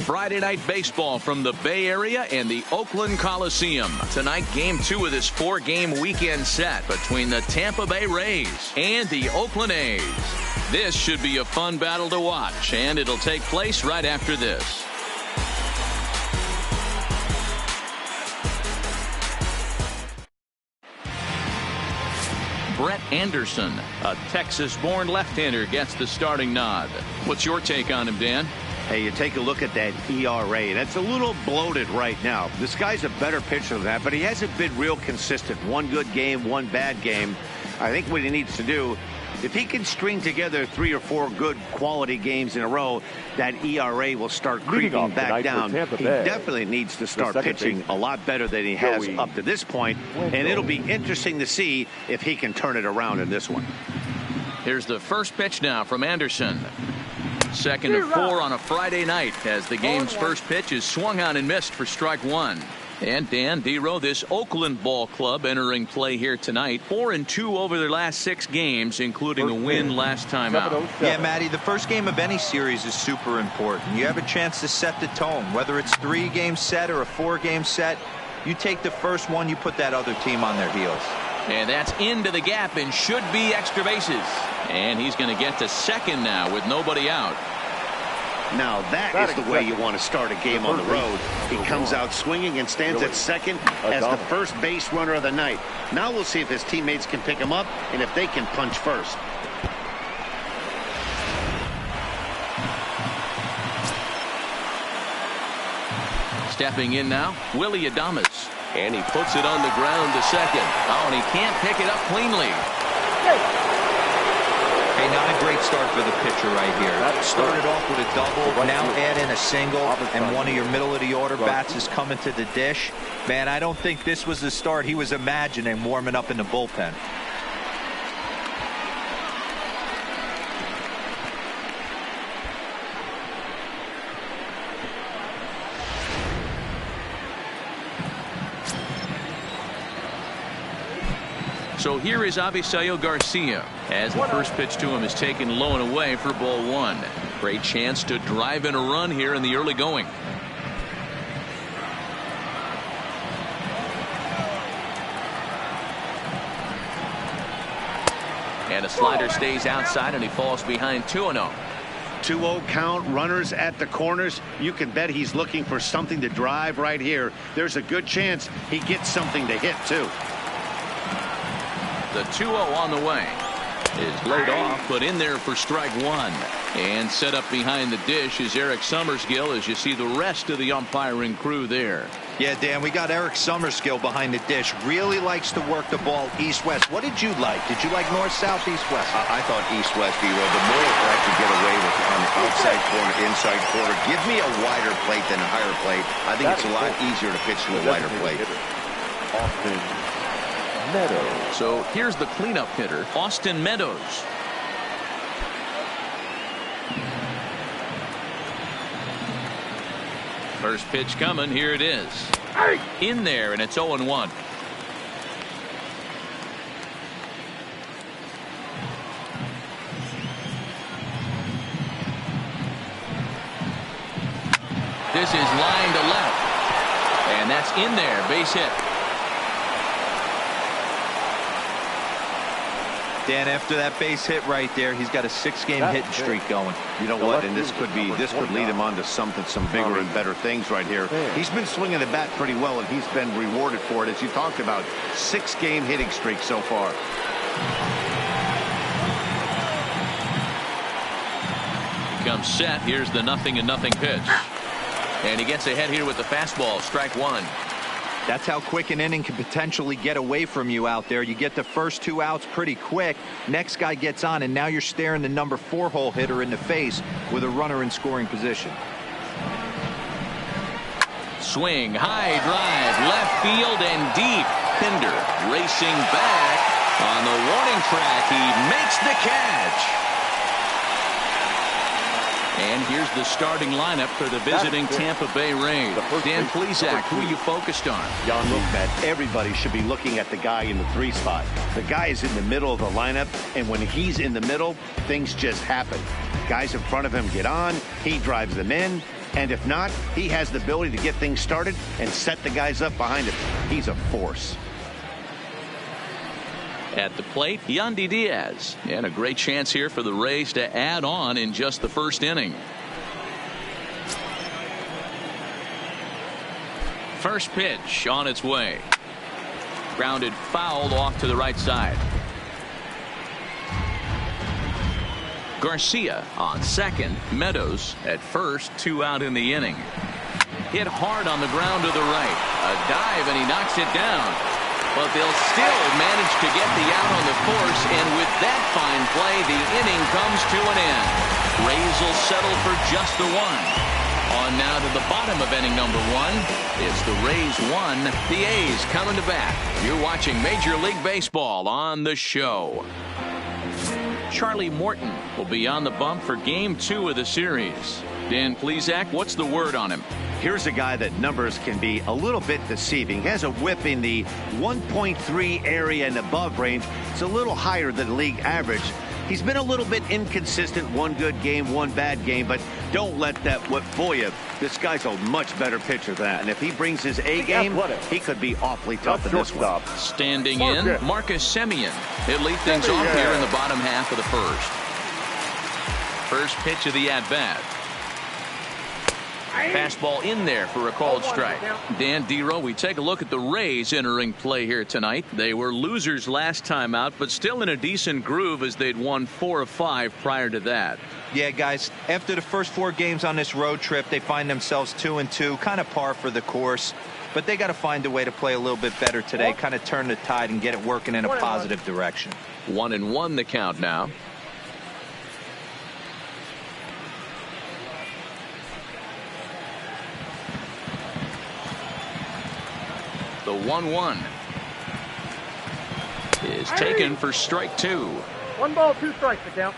Friday night baseball from the Bay Area and the Oakland Coliseum. Tonight, game 2 of this 4-game weekend set between the Tampa Bay Rays and the Oakland A's. This should be a fun battle to watch, and it'll take place right after this. Brett Anderson, a Texas-born left-hander, gets the starting nod. What's your take on him, Dan? Hey, you take a look at that ERA. That's a little bloated right now. This guy's a better pitcher than that, but he hasn't been real consistent. One good game, one bad game. I think what he needs to do, if he can string together 3 or 4 good quality games in a row, that ERA will start creeping back down. He definitely needs to start pitching a lot better than he has up to this point, and it'll be interesting to see if he can turn it around in this one. Here's the first pitch now from Anderson. 2nd and 4 on a Friday night as the game's first pitch is swung on and missed for strike 1. And Dan Dero, this Oakland ball club entering play here tonight. 4-2 over their last 6 games, including a win last time out. Yeah, Matty, the first game of any series is super important. You have a chance to set the tone, whether it's 3-game set or a 4-game set. You take the first one, you put that other team on their heels. And that's into the gap and should be extra bases. And he's going to get to second now with nobody out. Now that is the way you want to start a game on the road. He comes out swinging and stands at second as the first base runner of the night. Now we'll see if his teammates can pick him up and if they can punch first. Stepping in now, Willie Adames. And he puts it on the ground to second. Oh, and he can't pick it up cleanly. Hey, not a great start for the pitcher right here. Started off with a double, now add in a single, and one of your middle-of-the-order bats is coming to the dish. Man, I don't think this was the start he was imagining warming up in the bullpen. So here is Avisail Garcia as the first pitch to him is taken low and away for ball 1. Great chance to drive in a run here in the early going. And a slider stays outside and he falls behind 2-0. 2-0 count, runners at the corners. You can bet he's looking for something to drive right here. There's a good chance he gets something to hit too. The 2-0 on the way is laid off, but in there for strike 1. And set up behind the dish is Eric Summerskill as you see the rest of the umpiring crew there. Yeah, Dan, we got Eric Summerskill behind the dish. Really likes to work the ball east-west. What did you like? Did you like north-south, east-west? I thought east-west, Dero. The more I could get away with it on the outside corner, inside corner. Give me a wider plate than a higher plate. I think it's a lot easier to pitch to a wider plate. Meadows. So here's the cleanup hitter, Austin Meadows. First pitch coming. Here it is. In there, and it's 0-1. This is line to left. And that's in there. Base hit. Dan, after that base hit right there, he's got a 6-game hitting streak going. You know what? And this could lead him on to some bigger and better things right here. He's been swinging the bat pretty well, and he's been rewarded for it, as you talked about. 6-game hitting streak so far. He comes set. Here's the 0-0 pitch. And he gets ahead here with the fastball. Strike 1. That's how quick an inning can potentially get away from you out there. You get the first 2 outs pretty quick. Next guy gets on, and now you're staring the number 4 hole hitter in the face with a runner in scoring position. Swing, high drive, left field and deep. Pinder racing back on the warning track. He makes the catch. And here's the starting lineup for the visiting Tampa Bay Rays. Dan Plesac, who are you focused on? Look, Matt, everybody should be looking at the guy in the 3 spot. The guy is in the middle of the lineup, and when he's in the middle, things just happen. Guys in front of him get on, he drives them in, And if not, he has the ability to get things started and set the guys up behind him. He's a force. At the plate, Yandy Diaz. And a great chance here for the Rays to add on in just the first inning. First pitch on its way. Grounded foul off to the right side. Garcia on second. Meadows at first. 2 out in the inning. Hit hard on the ground to the right. A dive and he knocks it down. But they'll still manage to get the out on the course, and with that fine play, the inning comes to an end. Rays will settle for just the one. On now to the bottom of inning number 1. It's the Rays 1, the A's coming to bat. You're watching Major League Baseball on the show. Charlie Morton will be on the bump for Game 2 of the series. Dan Plesac, what's the word on him? Here's a guy that numbers can be a little bit deceiving. He has a whip in the 1.3 area and above range. It's a little higher than league average. He's been a little bit inconsistent. One good game, one bad game, but don't let that whip fool you. This guy's a much better pitcher than that. And if he brings his A game, he could be awfully tough in this one. Standing in, Marcus Semien. He'll lead things off here in the bottom half of the first. First pitch of the at-bat. Fastball in there for a called strike. Dan Dero, we take a look at the Rays entering play here tonight. They were losers last time out, but still in a decent groove as they'd won 4 of 5 prior to that. Yeah, guys, after the first 4 games on this road trip, they find themselves 2-2, kind of par for the course. But they got to find a way to play a little bit better today, kind of turn the tide and get it working in a positive direction. 1-1 the count now. The 1-1 is taken for strike 2. 1 ball, 2 strikes to count.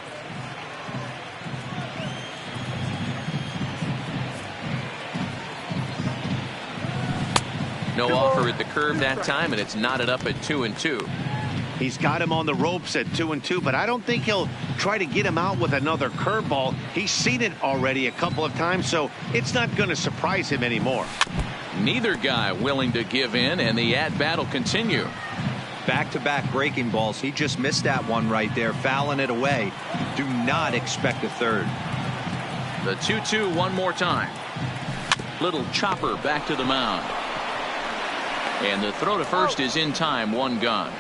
No offer at the curve that time, and it's knotted up at 2-2. He's got him on the ropes at 2-2, but I don't think he'll try to get him out with another curveball. He's seen it already a couple of times, so it's not going to surprise him anymore. Neither guy willing to give in, and the at-bat will continue. Back-to-back breaking balls. He just missed that one right there, fouling it away. Do not expect a third. The 2-2 one more time. Little chopper back to the mound. And the throw to first is in time, 1 gone.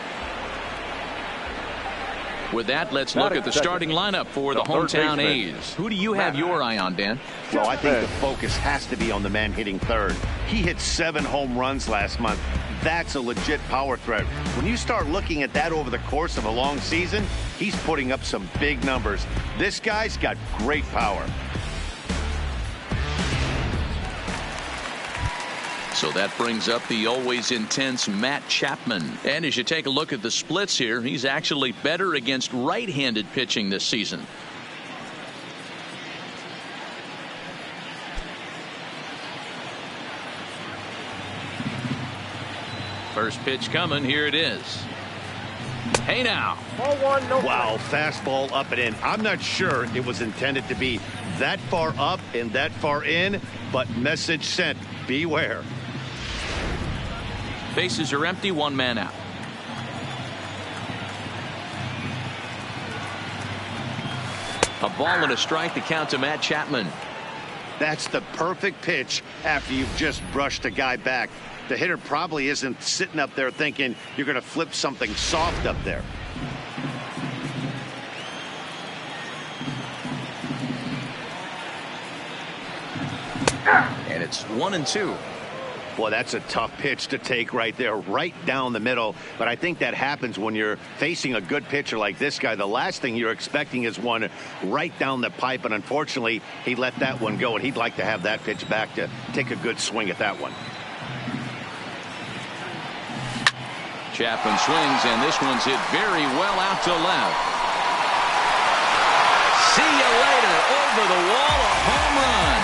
With that, let's look at the starting lineup for the hometown A's. Who do you have your eye on, Dan? Well, I think the focus has to be on the man hitting third. He hit 7 home runs last month. That's a legit power threat. When you start looking at that over the course of a long season, he's putting up some big numbers. This guy's got great power. So that brings up the always intense Matt Chapman. And as you take a look at the splits here, he's actually better against right-handed pitching this season. First pitch coming. Here it is. Hey now. Ball 1, no Wow, fastball up and in. I'm not sure it was intended to be that far up and that far in, but message sent. Beware. Bases are empty, 1 man out. A ball and a strike to count to Matt Chapman. That's the perfect pitch after you've just brushed a guy back. The hitter probably isn't sitting up there thinking you're going to flip something soft up there. And it's 1-2. Boy, that's a tough pitch to take right there, right down the middle. But I think that happens when you're facing a good pitcher like this guy. The last thing you're expecting is one right down the pipe. And unfortunately, he let that one go. And he'd like to have that pitch back to take a good swing at that one. Chapman swings, and this one's hit very well out to left. See you later. Over the wall, a home run.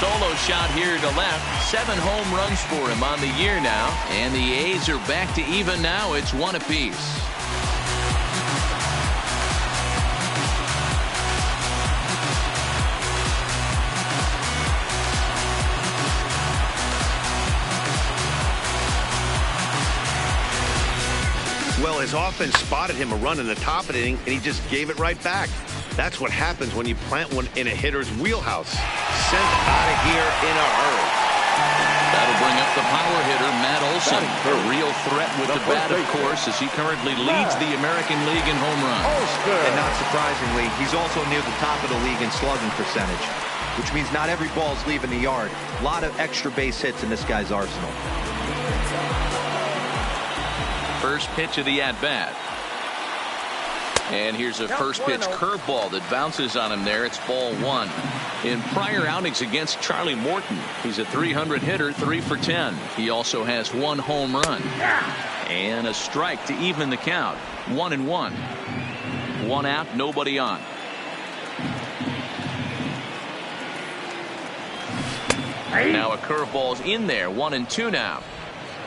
Solo shot here to left. 7 home runs for him on the year now. And the A's are back to even now. It's 1 apiece. Well, his offense spotted him a run in the top of the inning, and he just gave it right back. That's what happens when you plant one in a hitter's wheelhouse. Sent out of here in a hurry. That'll bring up the power hitter, Matt Olson. A real threat with the bat, of course, as he currently leads the American League in home runs. And not surprisingly, he's also near the top of the league in slugging percentage, which means not every ball is leaving the yard. A lot of extra base hits in this guy's arsenal. First pitch of the at-bat. And here's a first pitch curveball that bounces on him there. It's ball one. In prior outings against Charlie Morton, he's a .300 hitter, 3 for 10. He also has 1 home run. And a strike to even the count. 1-1. 1 out, nobody on. Now a curveball's in there. 1-2 now.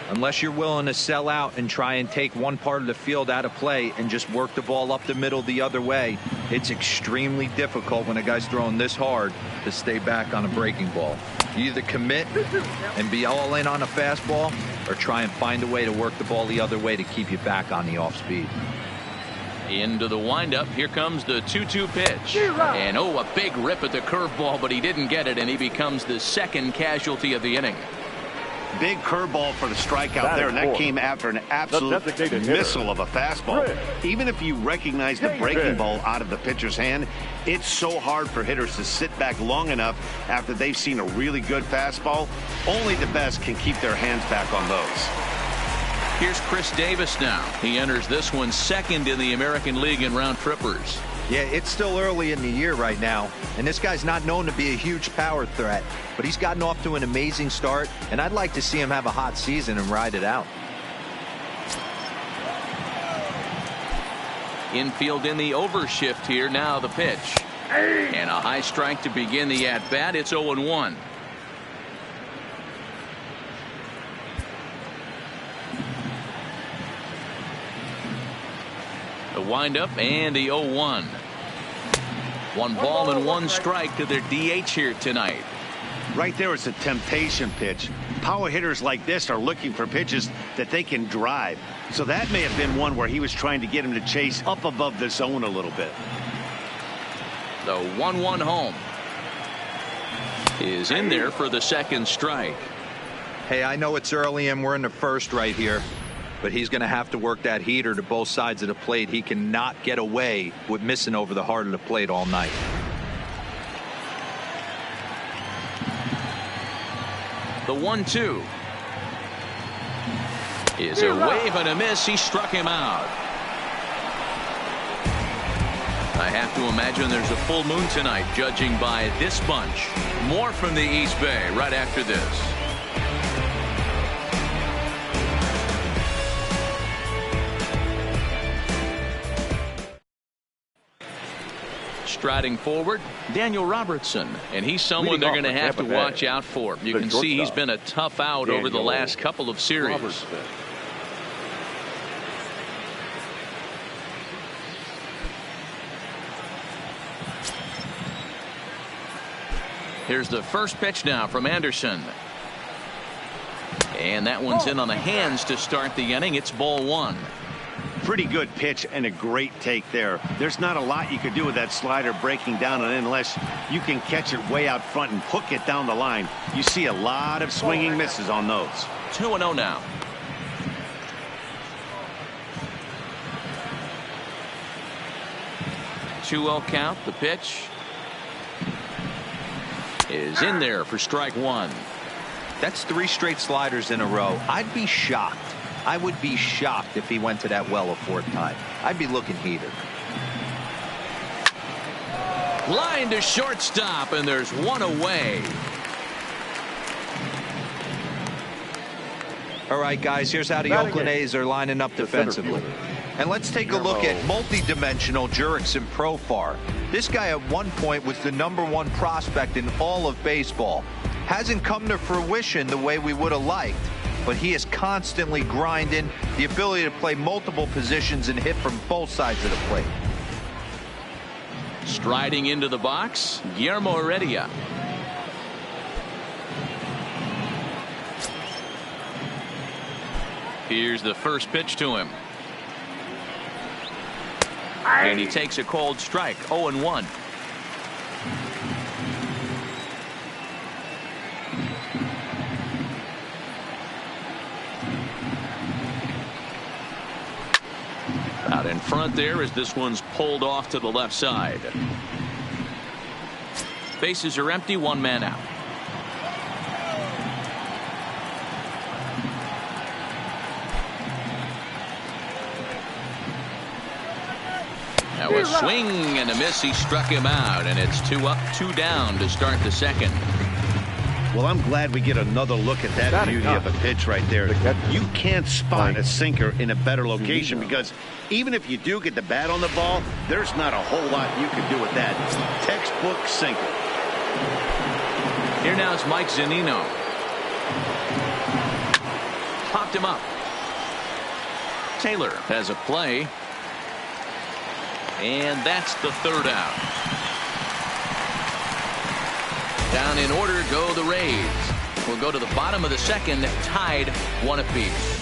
Unless you're willing to sell out and try and take one part of the field out of play and just work the ball up the middle the other way, it's extremely difficult when a guy's throwing this hard to stay back on a breaking ball. You either commit and be all in on a fastball or try and find a way to work the ball the other way to keep you back on the off speed. Into the windup. Here comes the 2-2 pitch. And a big rip at the curveball, but he didn't get it, and he becomes the second casualty of the inning. Big curveball for the strikeout there, and that came after an absolute missile of a fastball. Even if you recognize the breaking ball out of the pitcher's hand, it's so hard for hitters to sit back long enough after they've seen a really good fastball. Only the best can keep their hands back on those. Here's Chris Davis now. He enters this one second in the American League in round trippers. Yeah, it's still early in the year right now, and this guy's not known to be a huge power threat, but he's gotten off to an amazing start, and I'd like to see him have a hot season and ride it out. Infield in the overshift here. Now the pitch. And a high strike to begin the at-bat. It's 0-1. The windup and the 0-1. 1 ball and 1 strike to their DH here tonight. Right there is a temptation pitch. Power hitters like this are looking for pitches that they can drive. So that may have been one where he was trying to get him to chase up above the zone a little bit. The 1-1 home is in there for the second strike. Hey, I know it's early and we're in the first right here, but he's going to have to work that heater to both sides of the plate. He cannot get away with missing over the heart of the plate all night. The 1-2 is a wave and a miss. He struck him out. I have to imagine there's a full moon tonight, judging by this bunch. More from the East Bay right after this. Striding forward, Daniel Robertson, and he's someone they're going to have to watch out for. You can see he's been a tough out over the last couple of series. Here's the first pitch now from Anderson. And that one's in on the hands to start the inning. It's ball 1. Pretty good pitch and a great take there. There's not a lot you could do with that slider breaking down on it unless you can catch it way out front and hook it down the line. You see a lot of swinging misses on those. 2-0 now. Two-0 count. The pitch is in there for strike 1. That's 3 straight sliders in a row. I'd be shocked. I would be shocked if he went to that well a 4th time. I'd be looking heated. Line to shortstop, and there's 1 away. All right, guys, here's how the Oakland A's are lining up defensively. And let's take a look at multi-dimensional Jurickson Profar. This guy at one point was the #1 prospect in all of baseball. Hasn't come to fruition the way we would have liked, but he is constantly grinding, the ability to play multiple positions and hit from both sides of the plate. Striding into the box, Guillermo Heredia. Here's the first pitch to him. And he takes a cold strike. 0-1. Out in front there as this one's pulled off to the left side. Bases are empty, one man out. Now a swing and a miss. He struck him out, and it's 2 up, 2 down to start the second. Well, I'm glad we get another look at that beauty of a pitch right there. You can't spot a sinker in a better location because even if you do get the bat on the ball, there's not a whole lot you can do with that. Textbook sinker. Here now is Mike Zunino. Popped him up. Taylor has a play. And that's the 3rd out. Down in order go the Rays. We'll go to the bottom of the second, tied 1 apiece.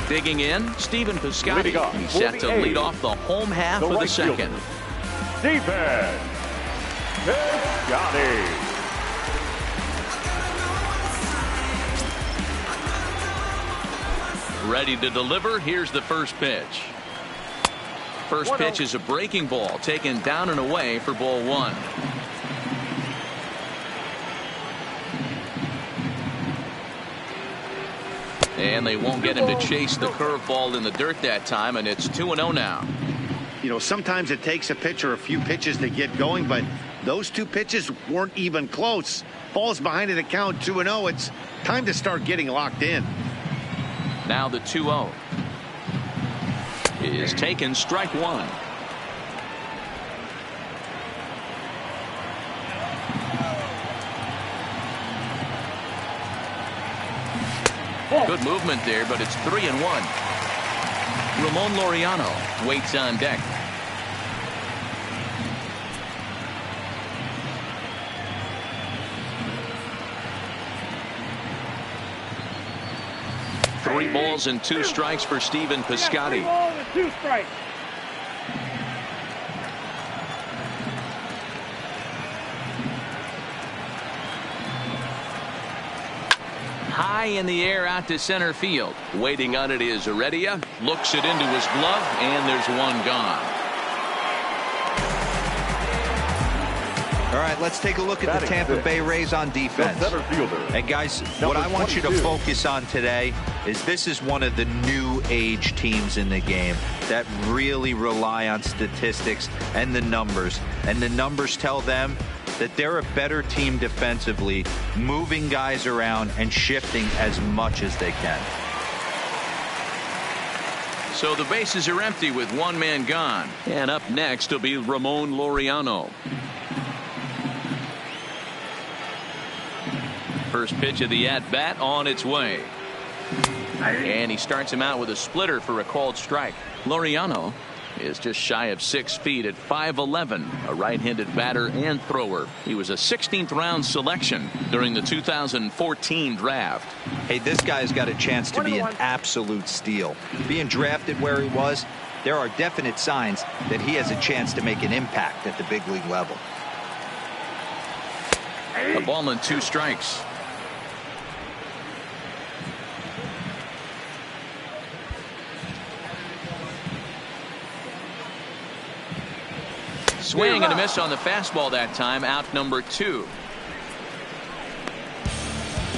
Digging in, Stephen Piscotty. He's set to lead off the home half of the second. Stephen Piscotty. Ready to deliver. Here's the first pitch. First pitch is a breaking ball taken down and away for ball 1. And they won't get him to chase the curveball in the dirt that time, and it's 2-0 now. You know, sometimes it takes a pitcher a few pitches to get going, but those 2 pitches weren't even close. Ball's behind at the count, 2-0. It's time to start getting locked in. Now the 2-0 is taken, strike 1. Good movement there, but it's 3-1. Ramon Laureano waits on deck. Three balls and 2 strikes for Stephen Piscotty. 3 balls and 2 strikes. High in the air out to center field. Waiting on it is Heredia. Looks it into his glove, and there's 1 gone. All right, let's take a look at the Tampa Bay Rays on defense. And guys, what I want you to focus on today is this is one of the new age teams in the game that really rely on statistics and the numbers. And the numbers tell them that they're a better team defensively, moving guys around and shifting as much as they can. So the bases are empty with 1 man gone. And up next will be Ramon Laureano. First pitch of the at-bat on its way. And he starts him out with a splitter for a called strike. Laureano is just shy of 6 feet at 5'11", a right-handed batter and thrower. He was a 16th round selection during the 2014 draft. Hey, this guy's got a chance to be an absolute steal. Being drafted where he was, there are definite signs that he has a chance to make an impact at the big league level. A ball and 2 strikes. Swing and a miss on the fastball that time. Out number 2.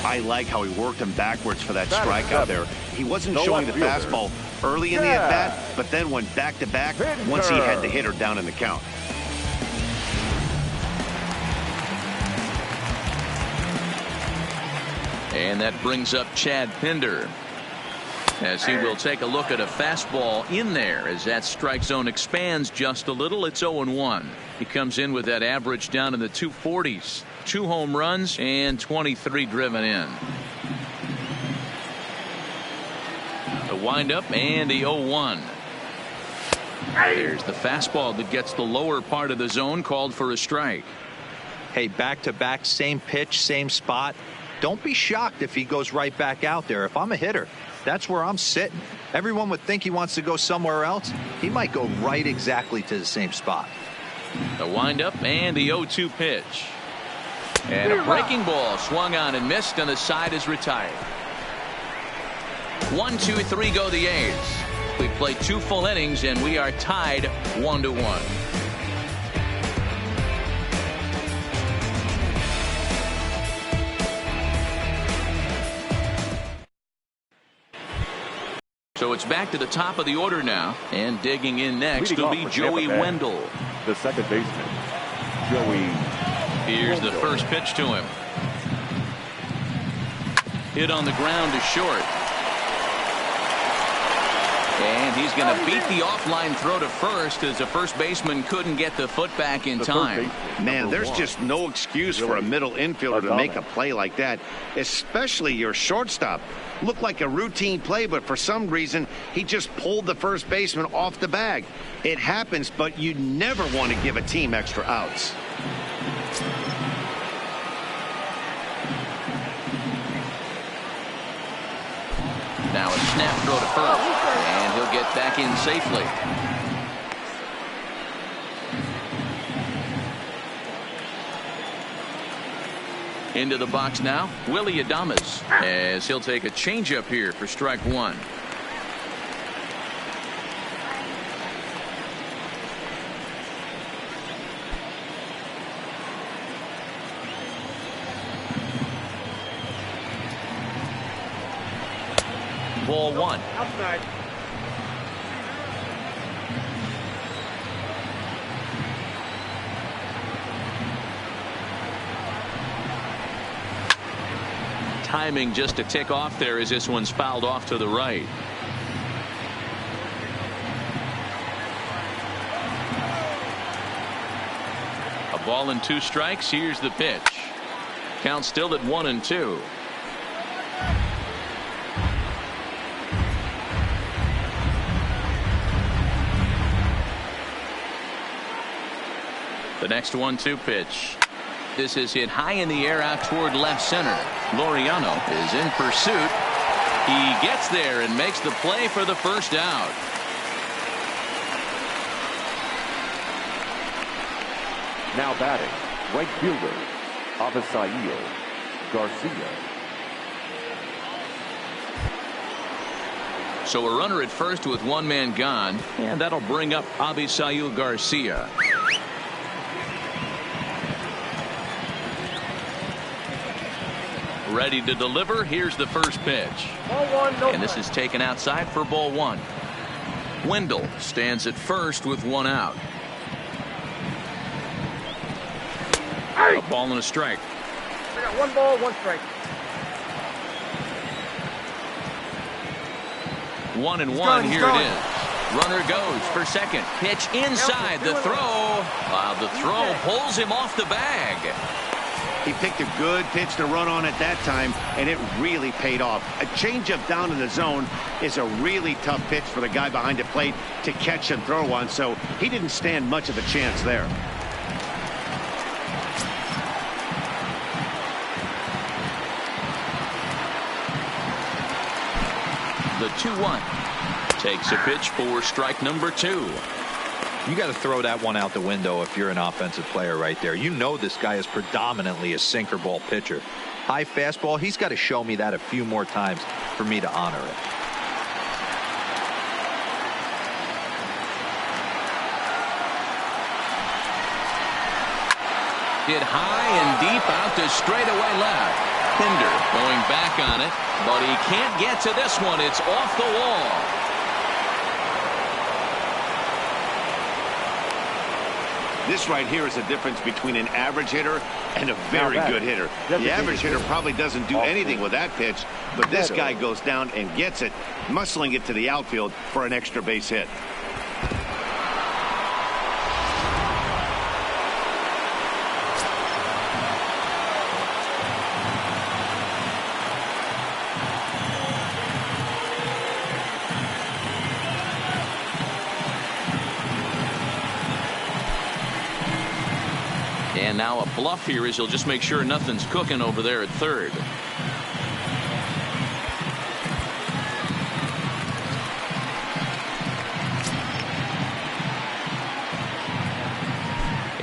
I like how he worked him backwards for that strike out there. He wasn't showing the fastball early in the at-bat, but then went back-to-back once he had the hitter down in the count. And that brings up Chad Pinder, as he will take a look at a fastball in there as that strike zone expands just a little. It's 0-1. He comes in with that average down in the 240s. 2 home runs and 23 driven in. The windup and the 0-1. There's the fastball that gets the lower part of the zone, called for a strike. Hey, back-to-back, same pitch, same spot. Don't be shocked if he goes right back out there. If I'm a hitter, that's where I'm sitting. Everyone would think he wants to go somewhere else. He might go right exactly to the same spot. The windup and the 0-2 pitch. And a breaking ball swung on and missed, and the side is retired. 1, 2, 3 go the A's. We played 2 full innings, and we are tied 1-1. So it's back to the top of the order now, and digging in next will be Joey Wendell. The second baseman, Joey. Here's the first pitch to him. Hit on the ground to short. And he's going to beat the offline throw to first, as the first baseman couldn't get the foot back in time. Man, there's just no excuse for a middle infielder to make a play like that, especially your shortstop. Looked like a routine play, but for some reason, he just pulled the first baseman off the bag. It happens, but you never want to give a team extra outs. Now a snap throw to first, and he'll get back in safely. Into the box now, Willie Adames, as he'll take a changeup here for strike 1. Ball 1. Outside. Timing just a tick off there as this one's fouled off to the right. A ball and 2 strikes. Here's the pitch. Count still at 1-2. The next 1-2 pitch. This is hit high in the air out toward left center. Laureano is in pursuit. He gets there and makes the play for the first out. Now batting, right fielder, Avisail Garcia. So a runner at first with 1 man gone, and that'll bring up Avisail Garcia. Ready to deliver. Here's the first pitch. Ball 1, no And this is taken outside for ball 1. Wendell stands at first with 1 out. A ball and a strike. I got 1 ball, 1 strike. 1-1. Here it is. Runner goes for second. Pitch inside. The throw. The throw pulls him off the bag. He picked a good pitch to run on at that time, and it really paid off. A changeup down in the zone is a really tough pitch for the guy behind the plate to catch and throw on, so he didn't stand much of a chance there. The 2-1 takes a pitch for strike number 2. You got to throw that one out the window if you're an offensive player right there. You know this guy is predominantly a sinker ball pitcher. High fastball, he's got to show me that a few more times for me to honor it. Hit high and deep out to straightaway left. Pinder going back on it, but he can't get to this one. It's off the wall. This right here is the difference between an average hitter and a very good hitter. The average hitter probably doesn't do anything with that pitch, but this guy goes down and gets it, muscling it to the outfield for an extra base hit. And now a bluff here is he'll just make sure nothing's cooking over there at third.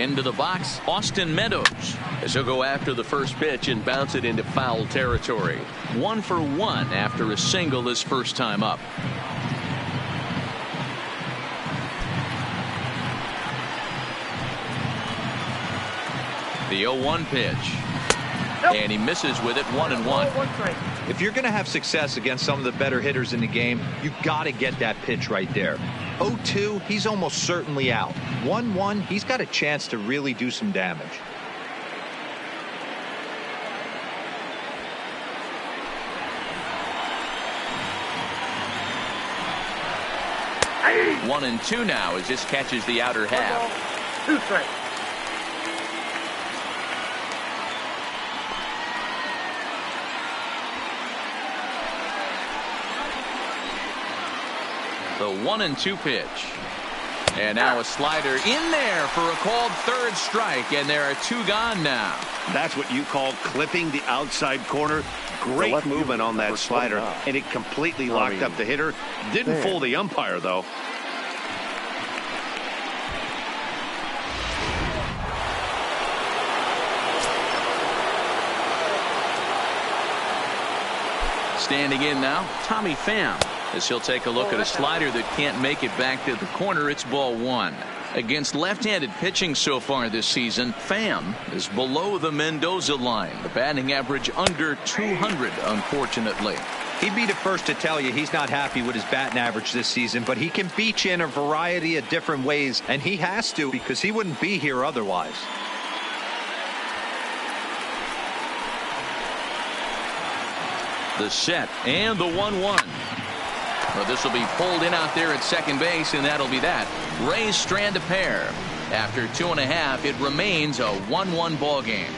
Into the box, Austin Meadows, as he'll go after the first pitch and bounce it into foul territory. 1 for 1 after a single his first time up. The 0-1 pitch. And he misses with it. 1-1. If you're going to have success against some of the better hitters in the game, you got to get that pitch right there. 0-2, he's almost certainly out. 1-1, he's got a chance to really do some damage. 1-2 now as this catches the outer half. 2 strikes. The 1-2 pitch. And now a slider in there for a called third strike, and there are 2 gone now. That's what you call clipping the outside corner. Great movement on that slider, and it completely locked up the hitter. Didn't fool the umpire, though. Standing in now, Tommy Pham, as he'll take a look at a slider that can't make it back to the corner. It's ball 1. Against left-handed pitching so far this season, Pham is below the Mendoza line. The batting average under 200, unfortunately. He'd be the first to tell you he's not happy with his batting average this season, but he can beat you in a variety of different ways, and he has to because he wouldn't be here otherwise. The set and the 1-1. Well, this will be pulled in out there at second base, and that'll be that. Rays strand a pair. After 2.5, it remains a 1-1 ball game.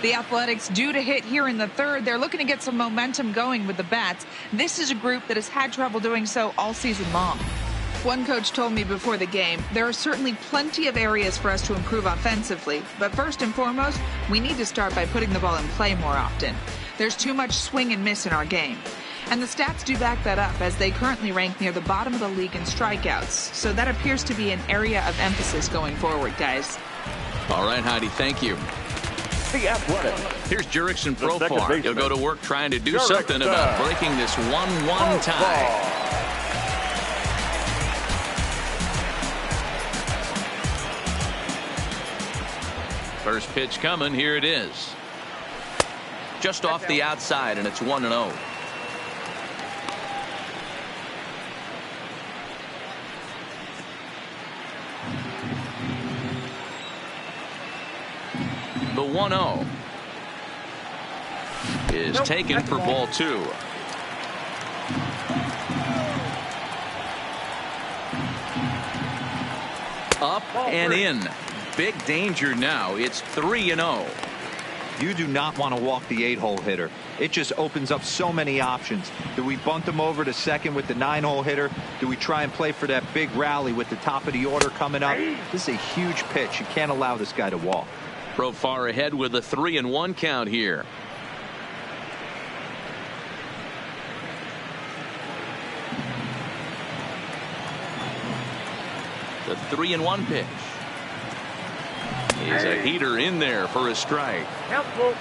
The Athletics due to hit here in the third. They're looking to get some momentum going with the bats. This is a group that has had trouble doing so all season long. One coach told me before the game, there are certainly plenty of areas for us to improve offensively, but first and foremost, we need to start by putting the ball in play more often. There's too much swing and miss in our game. And the stats do back that up, as they currently rank near the bottom of the league in strikeouts. So that appears to be an area of emphasis going forward, guys. All right, Heidi, thank you. The Athletic. Here's Jurickson Profar. He'll go to work trying to do something about breaking this 1-1 tie. First pitch coming. Here it is. Just off the outside, and it's 1-0. The 1-0 is taken for ball 2. Up and in. Big danger now. It's 3-0. You do not want to walk the 8-hole hitter. It just opens up so many options. Do we bunt him over to second with the 9-hole hitter? Do we try and play for that big rally with the top of the order coming up? This is a huge pitch. You can't allow this guy to walk. Profar ahead with a 3-1 count here. The 3-1 pitch is a heater in there for a strike. Helpful.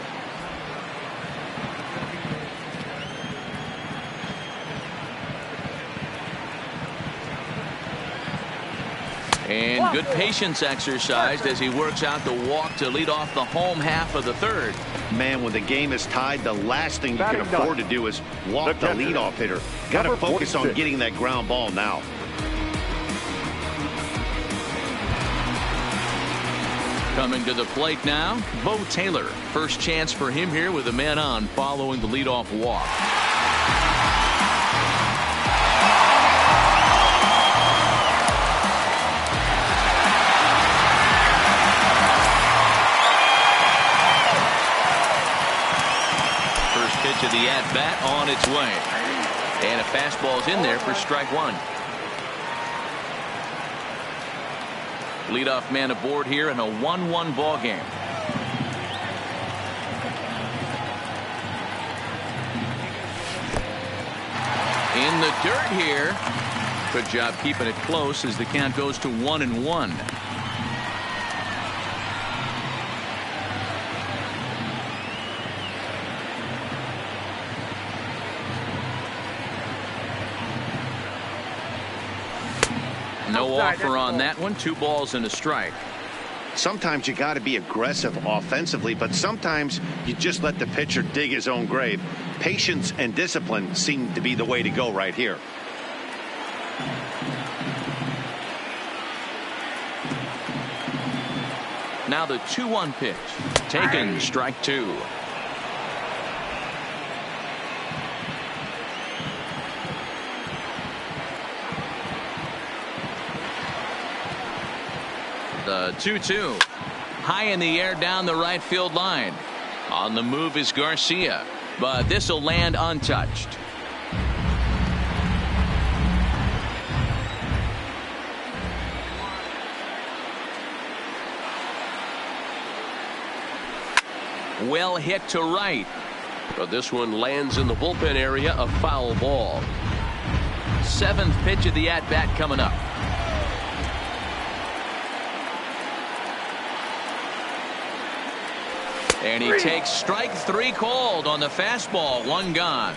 And good patience exercised as he works out the walk to lead off the home half of the third. Man, when the game is tied, the last thing you can afford to do is walk the leadoff hitter. Got to focus on getting that ground ball now. Coming to the plate now, Bo Taylor. First chance for him here with a man on following the leadoff walk. First pitch of the way. And a fastball's in there for strike one. Leadoff man aboard here in a 1-1 ball game. In the dirt here. Good job keeping it close as the count goes to 1-1. No offer on that one. 2 balls and a strike. Sometimes you got to be aggressive offensively, but sometimes you just let the pitcher dig his own grave. Patience and discipline seem to be the way to go right here. Now the 2-1 pitch. Taken, strike 2. The 2-2. High in the air down the right field line. On the move is Garcia, but this will land untouched. Well hit to right. But this one lands in the bullpen area, a foul ball. 7th pitch of the at-bat coming up. And he takes strike 3 called on the fastball. 1 gone.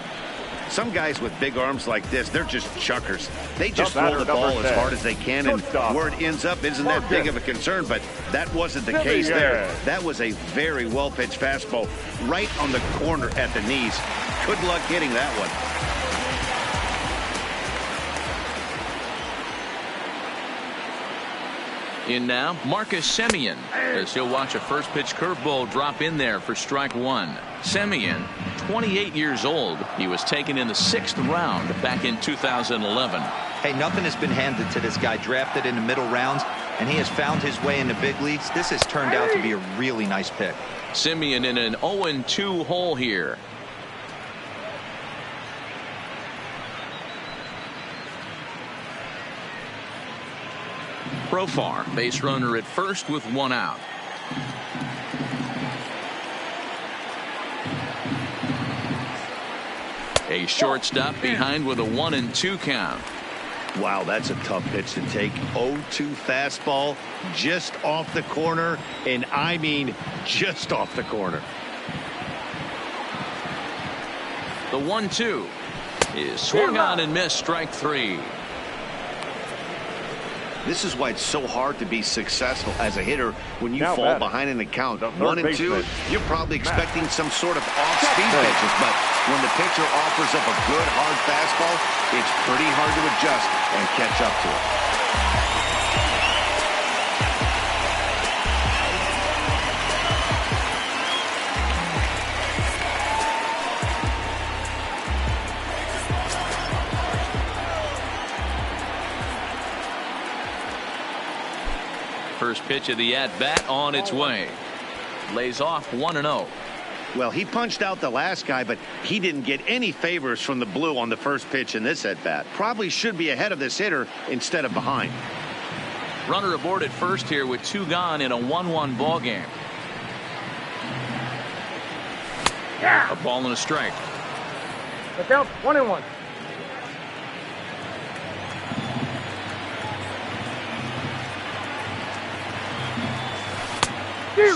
Some guys with big arms like this, they're just chuckers. They just throw the ball as hard as they can, and where it ends up isn't that big of a concern, but that wasn't the case there. That was a very well-pitched fastball right on the corner at the knees. Good luck hitting that one. In now, Marcus Semien, as he'll watch a first pitch curveball drop in there for strike 1. Semien, 28 years old. He was taken in the 6th round back in 2011. Hey, nothing has been handed to this guy. Drafted in the middle rounds, and he has found his way in the big leagues. This has turned out to be a really nice pick. Semien in an 0-2 hole here. Profar, base runner at first with 1 out. A shortstop behind with a 1-2 count. Wow, that's a tough pitch to take. 0-2 fastball just off the corner, and I mean just off the corner. The 1-2 is swung on and missed, strike 3. This is why it's so hard to be successful as a hitter when you fall behind in the count. 1-2, you're probably expecting some sort of off-speed pitches, but when the pitcher offers up a good hard fastball, it's pretty hard to adjust and catch up to it. First pitch of the at-bat on its way. Lays off 1-0. Well, he punched out the last guy, but he didn't get any favors from the blue on the first pitch in this at-bat. Probably should be ahead of this hitter instead of behind. Runner aboard at first here with 2 gone in a 1-1 ball game. A ball and a strike. Look out, 1-1.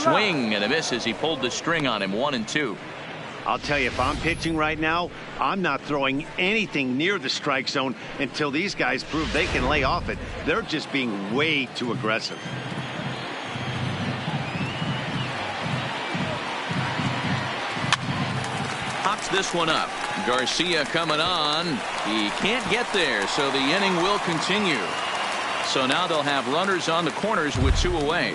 Swing and a miss as he pulled the string on him. 1-2. I'll tell you, if I'm pitching right now, I'm not throwing anything near the strike zone until these guys prove they can lay off it. They're just being way too aggressive. Pops this one up. Garcia coming on. He can't get there, so the inning will continue. So now they'll have runners on the corners with 2 away.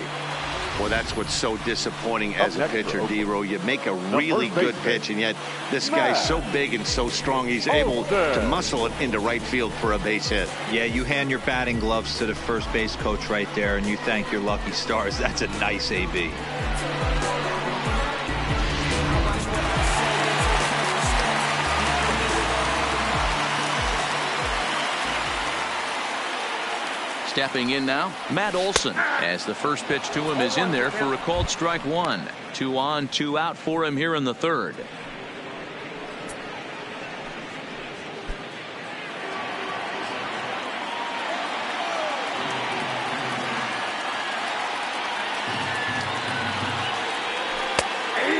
Well, that's what's so disappointing as a pitcher, D-Row. You make a really good pitch, and yet this guy's so big and so strong, he's able to muscle it into right field for a base hit. Yeah, you hand your batting gloves to the first base coach right there, and you thank your lucky stars. That's a nice AB. Stepping in now, Matt Olson, as the first pitch to him is in there for a called strike one. 2 on, 2 out for him here in the third.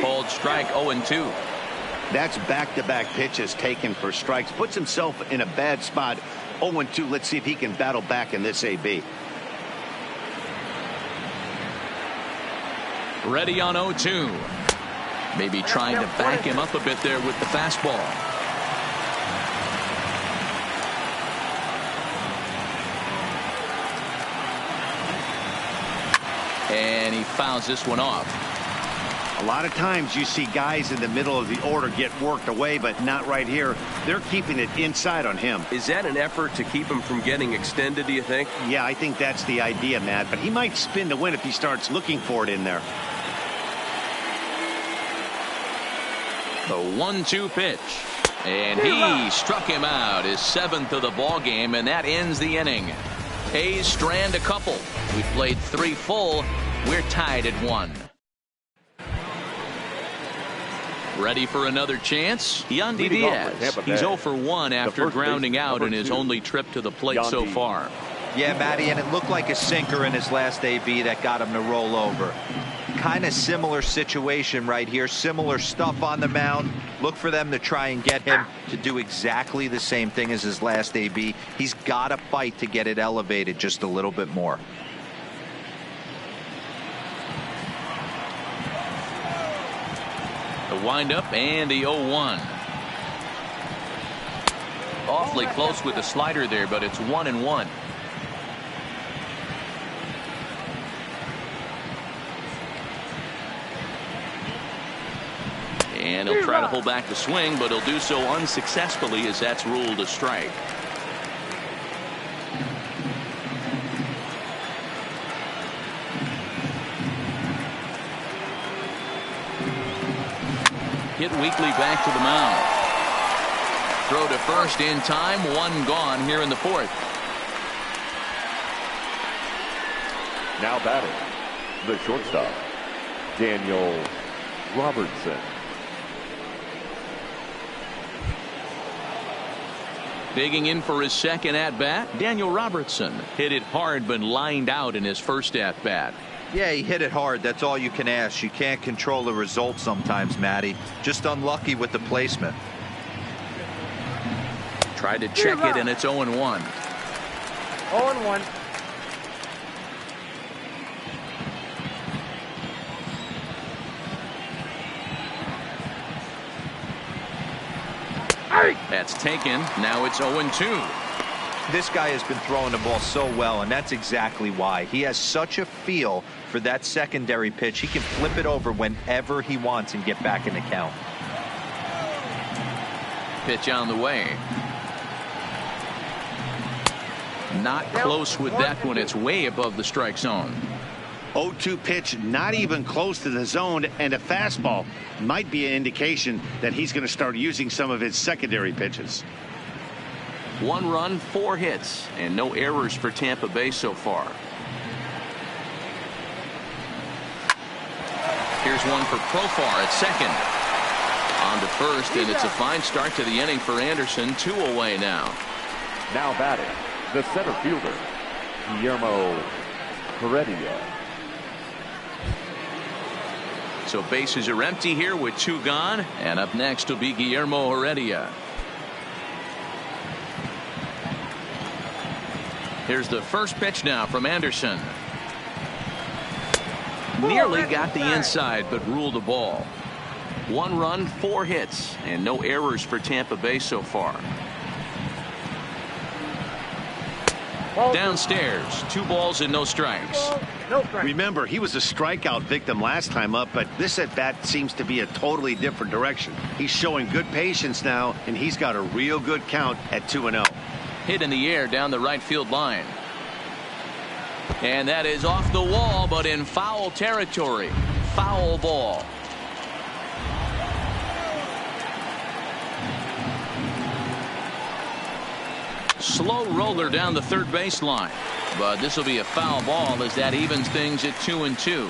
Called strike 0-2. That's back-to-back pitches taken for strikes. Puts himself in a bad spot. 0-2. Let's see if he can battle back in this AB. Ready on 0-2. Maybe trying to back him up a bit there with the fastball. And he fouls this one off. A lot of times you see guys in the middle of the order get worked away, but not right here. They're keeping it inside on him. Is that an effort to keep him from getting extended, do you think? Yeah, I think that's the idea, Matt. But he might spin to win if he starts looking for it in there. The 1-2 pitch. And he struck him out, his 7th of the ball game, and that ends the inning. A's strand a couple. We played 3 full. We're tied at 1. Ready for another chance? Yandy Diaz. He's 0 for 1 after grounding out in his only trip to the plate so far. Yeah, Matty, and it looked like a sinker in his last AB that got him to roll over. Kind of similar situation right here. Similar stuff on the mound. Look for them to try and get him to do exactly the same thing as his last AB. He's got to fight to get it elevated just a little bit more. The windup and the 0-1. Awfully close with the slider there, but it's 1-1. And he'll try to hold back the swing, but he'll do so unsuccessfully as that's ruled a strike. Hit weakly back to the mound. Throw to first in time. 1 gone here in the 4th. Now batting, the shortstop, Daniel Robertson. Digging in for his second at-bat, Daniel Robertson. Hit it hard but lined out in his first at-bat. Yeah, he hit it hard. That's all you can ask. You can't control the result sometimes, Matty. Just unlucky with the placement. Tried to check it, and it's 0-1. 0-1. That's taken. Now it's 0-2. This guy has been throwing the ball so well, and that's exactly why. He has such a feel for that secondary pitch. He can flip it over whenever he wants and get back in the count. Pitch on the way. Not close with that one. It's way above the strike zone. 0-2 pitch, not even close to the zone, and a fastball might be an indication that he's going to start using some of his secondary pitches. 1 run, 4 hits, and no errors for Tampa Bay so far. Here's one for Profar at second. On to first, and it's a fine start to the inning for Anderson. 2 away now. Now batting, the center fielder, Guillermo Heredia. So bases are empty here with 2 gone, and up next will be Guillermo Heredia. Here's the first pitch now from Anderson. Nearly got the inside, but ruled the ball. 1 run, 4 hits, and no errors for Tampa Bay so far. Downstairs, 2 balls and no strikes. Remember, he was a strikeout victim last time up, but this at bat seems to be a totally different direction. He's showing good patience now, and he's got a real good count at 2-0. Hit in the air down the right field line. And that is off the wall, but in foul territory. Foul ball. Slow roller down the third baseline. But this will be a foul ball as that evens things at 2-2.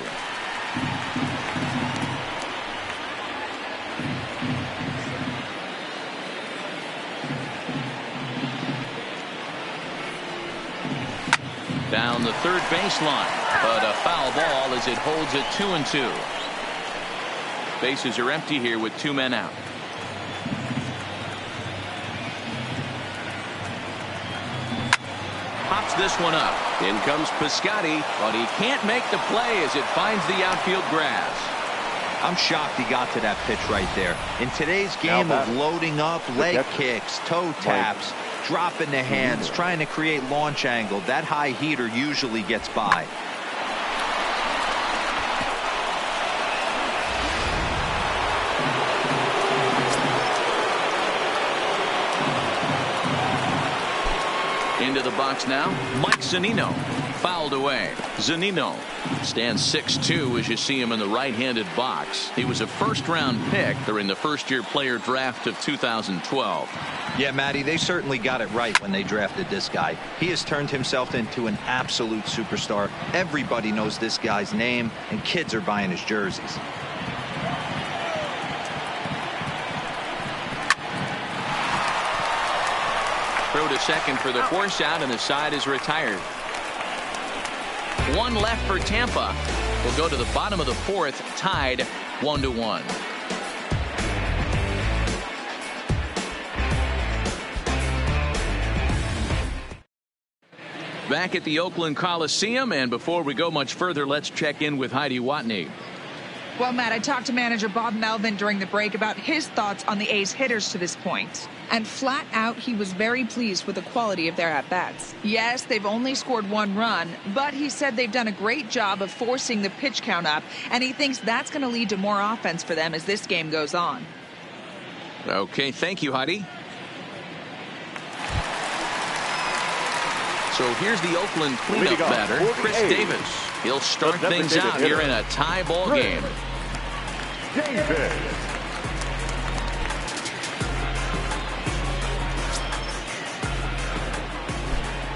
Down the third baseline, but a foul ball as it holds at 2-2. Bases are empty here with 2 men out. Pops this one up. In comes Piscotty, but he can't make the play as it finds the outfield grass. I'm shocked he got to that pitch right there. In today's game of loading up, leg kicks, toe taps, dropping the hands, trying to create launch angle, that high heater usually gets by. Into the box now, Mike Zunino. Fouled away. Zunino stands 6'2" as you see him in the right-handed box. He was a first-round pick during the first-year player draft of 2012. Yeah, Matty, they certainly got it right when they drafted this guy. He has turned himself into an absolute superstar. Everybody knows this guy's name, and kids are buying his jerseys. Throw to second for the force out, and the side is retired. 1 left for Tampa. We'll go to the bottom of the 4th, tied 1-1. Back at the Oakland Coliseum, and before we go much further, let's check in with Heidi Watney. Well, Matt, I talked to manager Bob Melvin during the break about his thoughts on the A's hitters to this point. And flat out, he was very pleased with the quality of their at-bats. Yes, they've only scored 1 run, but he said they've done a great job of forcing the pitch count up, and he thinks that's going to lead to more offense for them as this game goes on. Okay, thank you, Heidi. So here's the Oakland cleanup batter, Chris Davis. He'll start things out here in a tie ball game.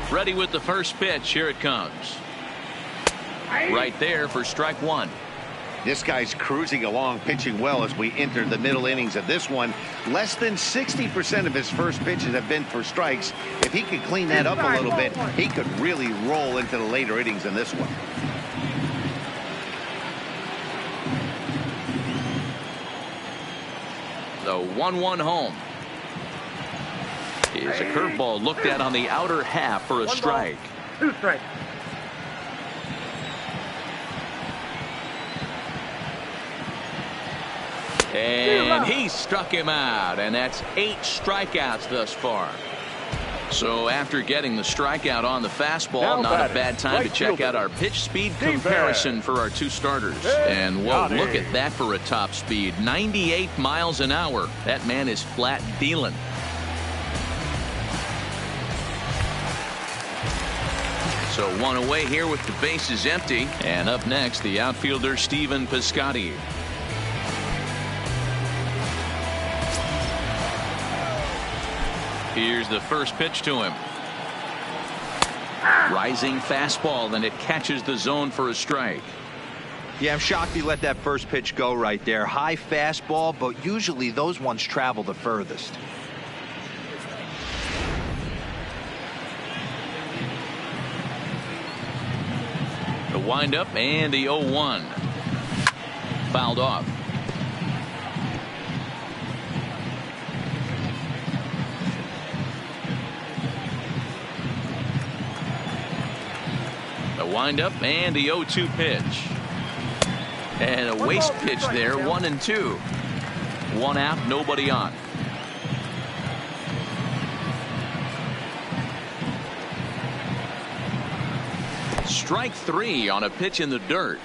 Ready with the first pitch. Here it comes. Right there for strike 1. This guy's cruising along, pitching well as we enter the middle innings of this one. Less than 60% of his first pitches have been for strikes. If he could clean that up a little bit, he could really roll into the later innings in this one. The 1-1 home. Is a curveball looked at on the outer half for a strike. 2 strikes. And he struck him out, and that's 8 strikeouts thus far. So after getting the strikeout on the fastball, not a bad time to check out our pitch speed comparison for our 2 starters. And whoa, look at that for a top speed. 98 miles an hour. That man is flat dealing. So 1 away here with the bases empty. And up next, the outfielder Stephen Piscotty. Here's the first pitch to him. Rising fastball, and it catches the zone for a strike. Yeah, I'm shocked he let that first pitch go right there. High fastball, but usually those ones travel the furthest. The windup and the 0-1. Fouled off. Windup and the 0-2 pitch. And a waste pitch there, 1-2. 1 out, nobody on. Strike 3 on a pitch in the dirt.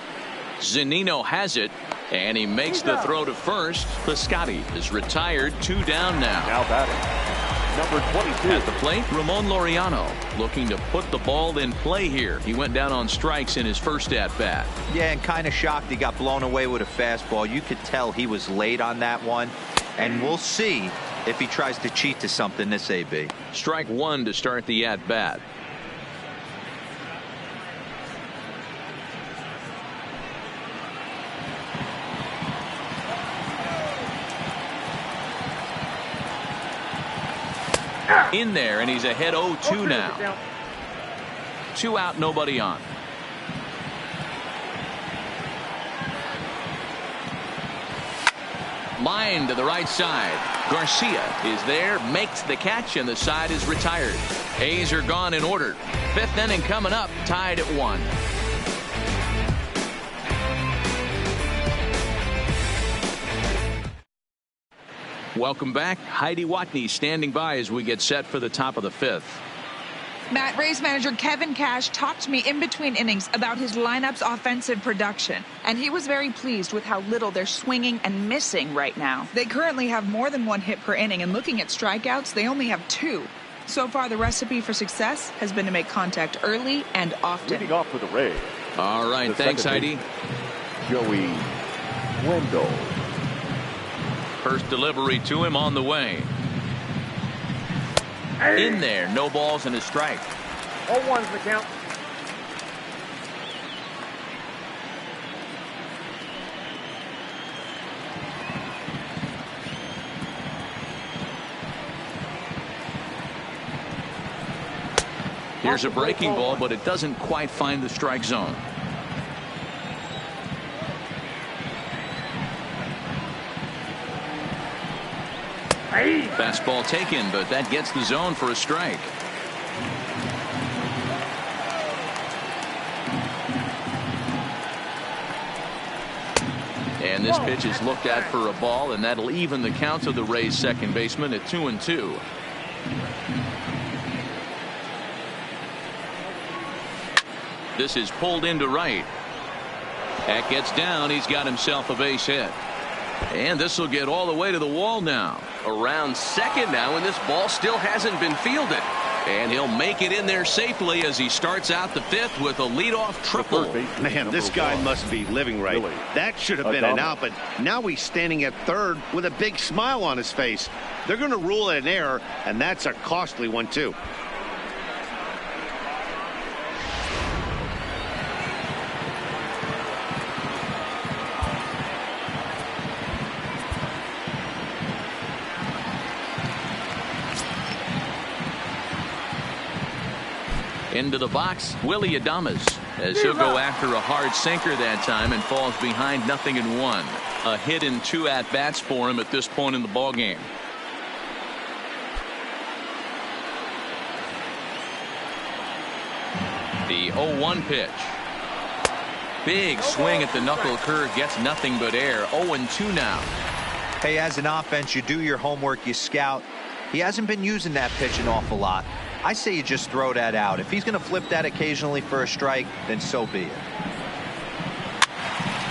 Zunino has it, and he makes the throw to first. Piscotty is retired, 2 down now. Now batting, number 22. At the plate, Ramon Laureano looking to put the ball in play here. He went down on strikes in his first at-bat. Yeah, and kind of shocked he got blown away with a fastball. You could tell he was late on that one. And we'll see if he tries to cheat to something this AB. Strike one to start the at bat. In there, and he's ahead 0-2 now. 2 out, nobody on. Line to the right side. Garcia is there, makes the catch, and the side is retired. A's are gone in order. 5th inning coming up, tied at 1. Welcome back. Heidi Watney standing by as we get set for the top of the 5th. Matt, Rays manager Kevin Cash talked to me in between innings about his lineup's offensive production, and he was very pleased with how little they're swinging and missing right now. They currently have more than 1 hit per inning, and looking at strikeouts, they only have 2. So far, the recipe for success has been to make contact early and often. Leading off for the Rays. All right, thanks, Heidi. Joey Wendell. First delivery to him on the way. In there, no balls and a strike. 0-1's the count. Here's a breaking ball, but it doesn't quite find the strike zone. Fastball taken, but that gets the zone for a strike. And this pitch is looked at for a ball, and that'll even the count of the Rays' second baseman at 2-2. This is pulled into right. That gets down. He's got himself a base hit. And this will get all the way to the wall now. Around second now, and this ball still hasn't been fielded. And he'll make it in there safely as he starts out the 5th with a leadoff triple. Man, this guy must be living right. That should have been an out, but now he's standing at third with a big smile on his face. They're going to rule it an error, and that's a costly one, too. Into the box, Willie Adames, as he'll go after a hard sinker that time and falls behind 0-1. A hit in 2 at-bats for him at this point in the ballgame. The 0-1 pitch. Big swing at the knuckle curve, gets nothing but air. 0-2 now. Hey, as an offense, you do your homework, you scout. He hasn't been using that pitch an awful lot. I say you just throw that out. If he's going to flip that occasionally for a strike, then so be it.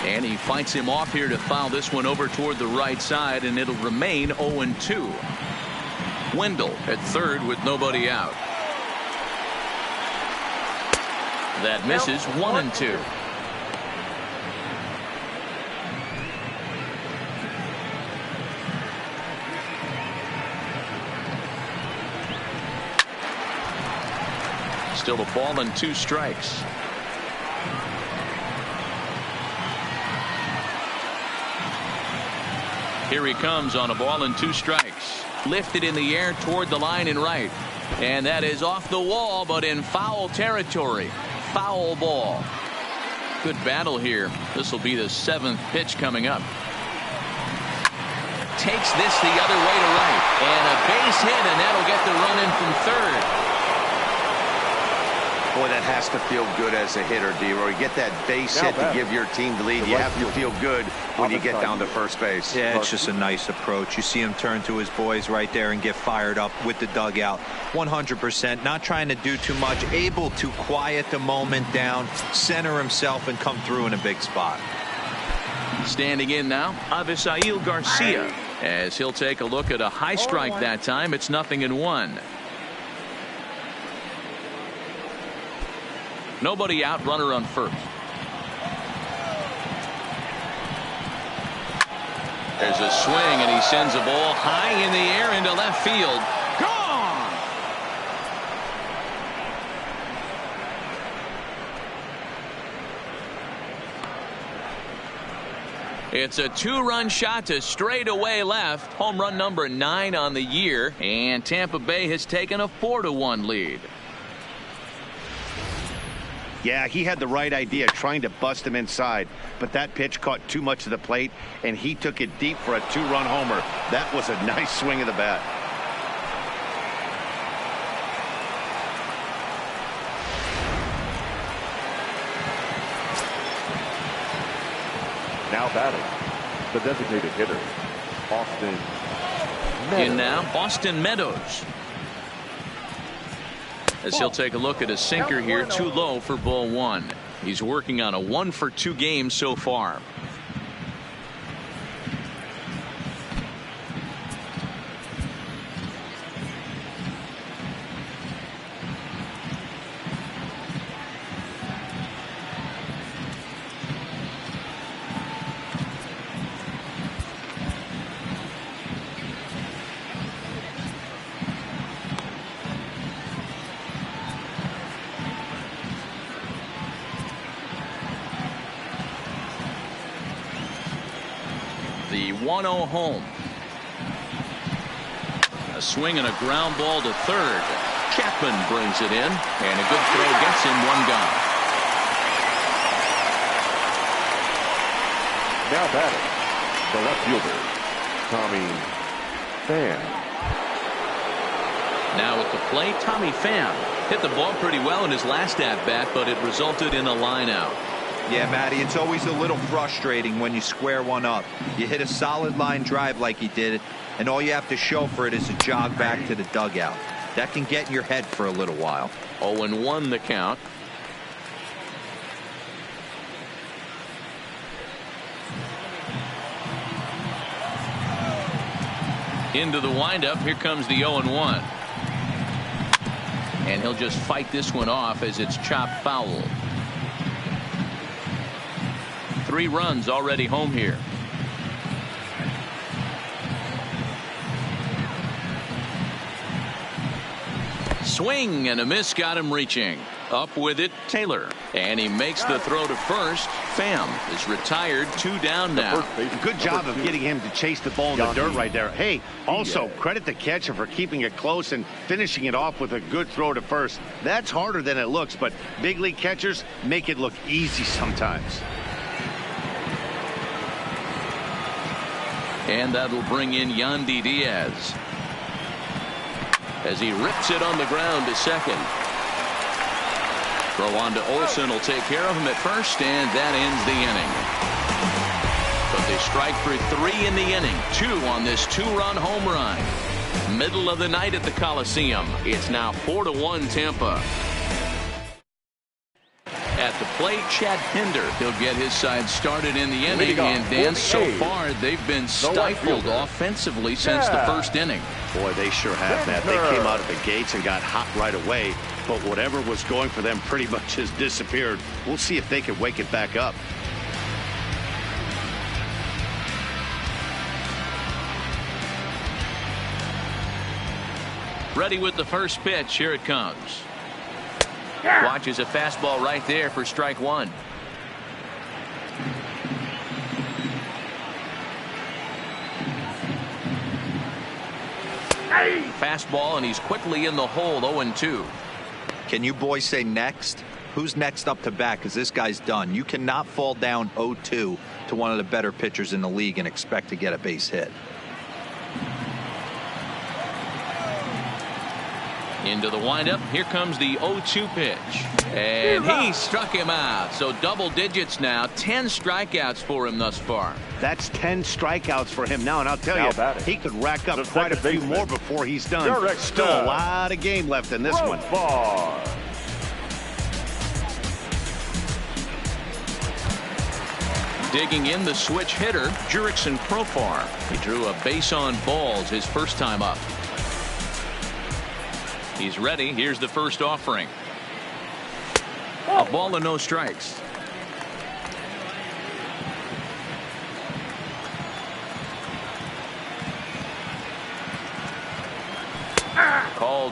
And he fights him off here to foul this one over toward the right side, and it'll remain 0-2. Wendell at third with nobody out. That misses. 1-2. Still a ball and 2 strikes. Here he comes on a ball and 2 strikes. Lifted in the air toward the line and right. And that is off the wall, but in foul territory. Foul ball. Good battle here. This will be the 7th pitch coming up. Takes this the other way to right. And a base hit, and that'll get the run in from third. Boy, that has to feel good as a hitter, D-Roy. You get that base hit to give your team the lead. You have to feel good when you get down to first base. Yeah, it's just a nice approach. You see him turn to his boys right there and get fired up with the dugout. 100%. Not trying to do too much. Able to quiet the moment down, center himself, and come through in a big spot. Standing in now, Avisail Garcia, as he'll take a look at a high strike that time. It's 0-1. Nobody out, runner on first. There's a swing, and he sends a ball high in the air into left field. Gone! It's a 2-run shot to straightaway left. Home run number 9 on the year, and Tampa Bay has taken a 4-1 lead. Yeah, he had the right idea, trying to bust him inside, but that pitch caught too much of the plate, and he took it deep for a 2-run homer. That was a nice swing of the bat. Now batting, the designated hitter, Austin Meadows. In now, Austin Meadows. As he'll take a look at a sinker here, too low for ball 1. He's working on a 1-for-2 game so far. The 1-0 home. A swing and a ground ball to third. Chapman brings it in, and a good throw gets him 1 gone. Now batting, the left fielder, Tommy Pham. Now at the plate, Tommy Pham hit the ball pretty well in his last at-bat, but it resulted in a line out. Yeah, Matty, it's always a little frustrating when you square one up. You hit a solid line drive like he did, and all you have to show for it is a jog back to the dugout. That can get in your head for a little while. 0-1 the count. Into the windup. Here comes the 0-1. And he'll just fight this one off as it's chopped foul. 3 runs already home here. Swing and a miss got him reaching. Up with it, Taylor. And he makes the throw to first. Pham is retired, 2 down now. Good job of getting him to chase the ball in the dirt right there. Hey, also credit the catcher for keeping it close and finishing it off with a good throw to first. That's harder than it looks, but big league catchers make it look easy sometimes. And that'll bring in Yandy Diaz as he rips it on the ground to second. Throw on to Olsen will take care of him at first, and that ends the inning. But they strike for 3 in the inning, 2 on this 2-run home run. Middle of the night at the Coliseum. It's now 4-1 Tampa. At the plate, Chad Pinder. He'll get his side started in the inning, and Dan, so far they've been stifled offensively since the first inning. Boy, they sure have, Matt. They came out of the gates and got hot right away, but whatever was going for them pretty much has disappeared. We'll see if they can wake it back up. Ready with the first pitch. Here it comes. Watches a fastball right there for strike 1. Fastball, and he's quickly in the hole. 0-2. Can you boys say next? Who's next up to bat? Because this guy's done. You cannot fall down 0-2 to one of the better pitchers in the league and expect to get a base hit. Into the windup. Here comes the 0-2 pitch. And he struck him out. So double digits now. 10 strikeouts for him thus far. That's 10 strikeouts for him now. And I'll tell you, he could rack up quite a few more before he's done. Still a lot of game left in this one. Digging in the switch hitter, Jurickson Profar. He drew a base on balls his first time up. He's ready. Here's the first offering. A ball and no strikes.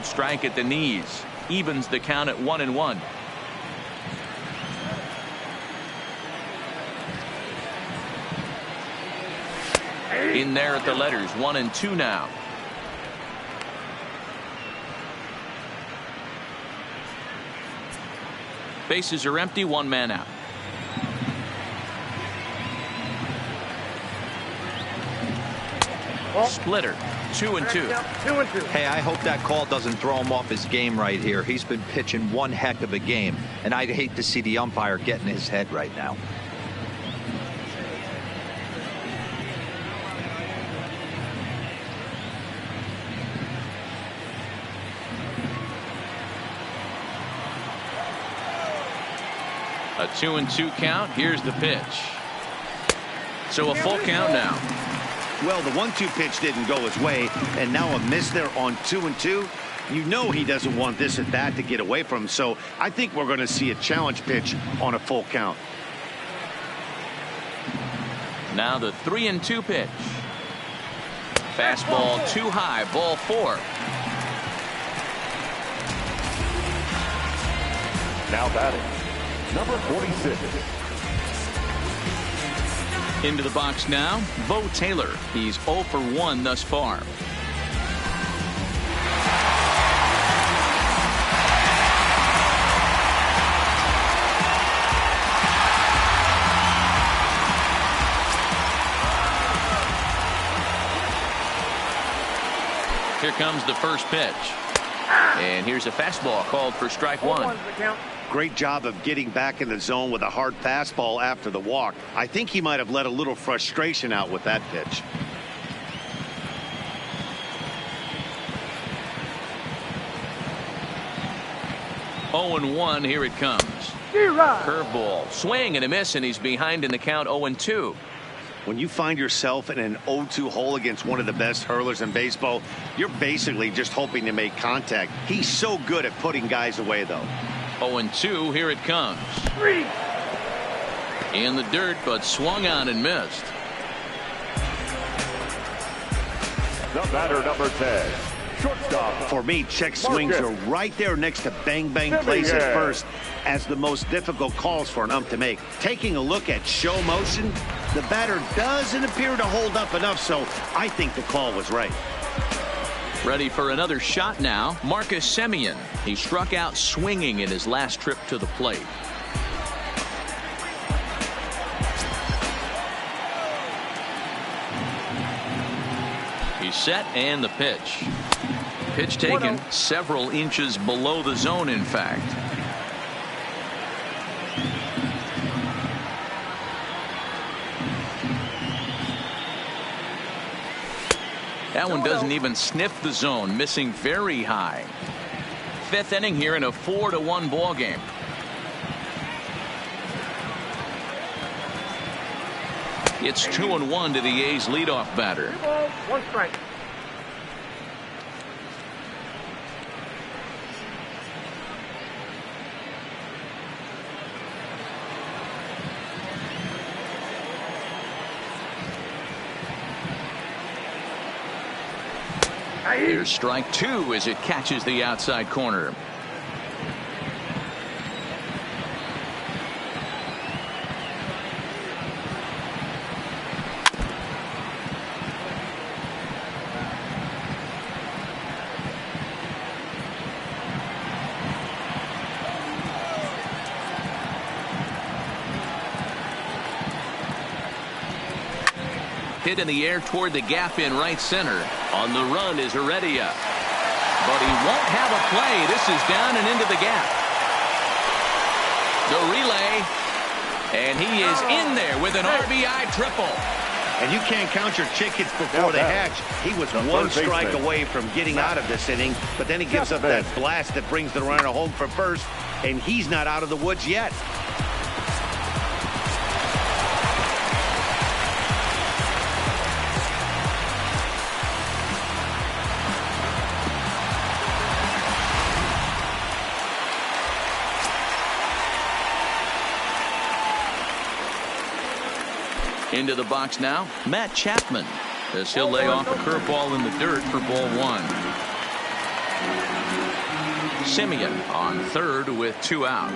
called strike at the knees. Evens the count at 1-1. In there at the letters, 1-2 now. Bases are empty, one man out. Splitter, 2-2. Hey, I hope that call doesn't throw him off his game right here. He's been pitching one heck of a game, and I'd hate to see the umpire get in his head right now. A 2-2 count. Here's the pitch. So a full count now. Well, the 1-2 pitch didn't go his way, and now a miss there on 2-2. You know he doesn't want this at bat to get away from him, so I think we're going to see a challenge pitch on a full count. Now the 3-2 pitch. Fastball too high, ball 4. Now batting, number 46. Into the box now, Bo Taylor. He's 0 for 1 thus far. Here comes the first pitch. And here's a fastball called for strike 1. Great job of getting back in the zone with a hard fastball after the walk. I think he might have let a little frustration out with that pitch. Oh and 1, here it comes. Curveball, swing and a miss, and he's behind in the count 0-2. When you find yourself in an 0-2 hole against one of the best hurlers in baseball, you're basically just hoping to make contact. He's so good at putting guys away, though. 0-2, here it comes. In the dirt, but swung on and missed. The batter, number 10, shortstop. For me, check swings are right there next to bang-bang plays at first as the most difficult calls for an ump to make. Taking a look at show motion, the batter doesn't appear to hold up enough, so I think the call was right. Ready for another shot now, Marcus Semien. He struck out swinging in his last trip to the plate. He's set, and the pitch. Pitch taken several inches below the zone, in fact. That one doesn't even sniff the zone, missing very high. 5th inning here in a 4-1 ball game. It's 2-1 to the A's leadoff batter. 1 strike. Here's strike 2 as it catches the outside corner. Hit in the air toward the gap in right center. On the run is Heredia. But he won't have a play. This is down and into the gap. The relay. And he is in there with an RBI triple. And you can't count your chickens before they hatch. He was one strike away from getting out of this inning, but then he gives up that blast that brings the runner home for first, and he's not out of the woods yet. Into the box now, Matt Chapman, as he'll lay off a curveball in the dirt for ball 1. Simeon on third with 2 out.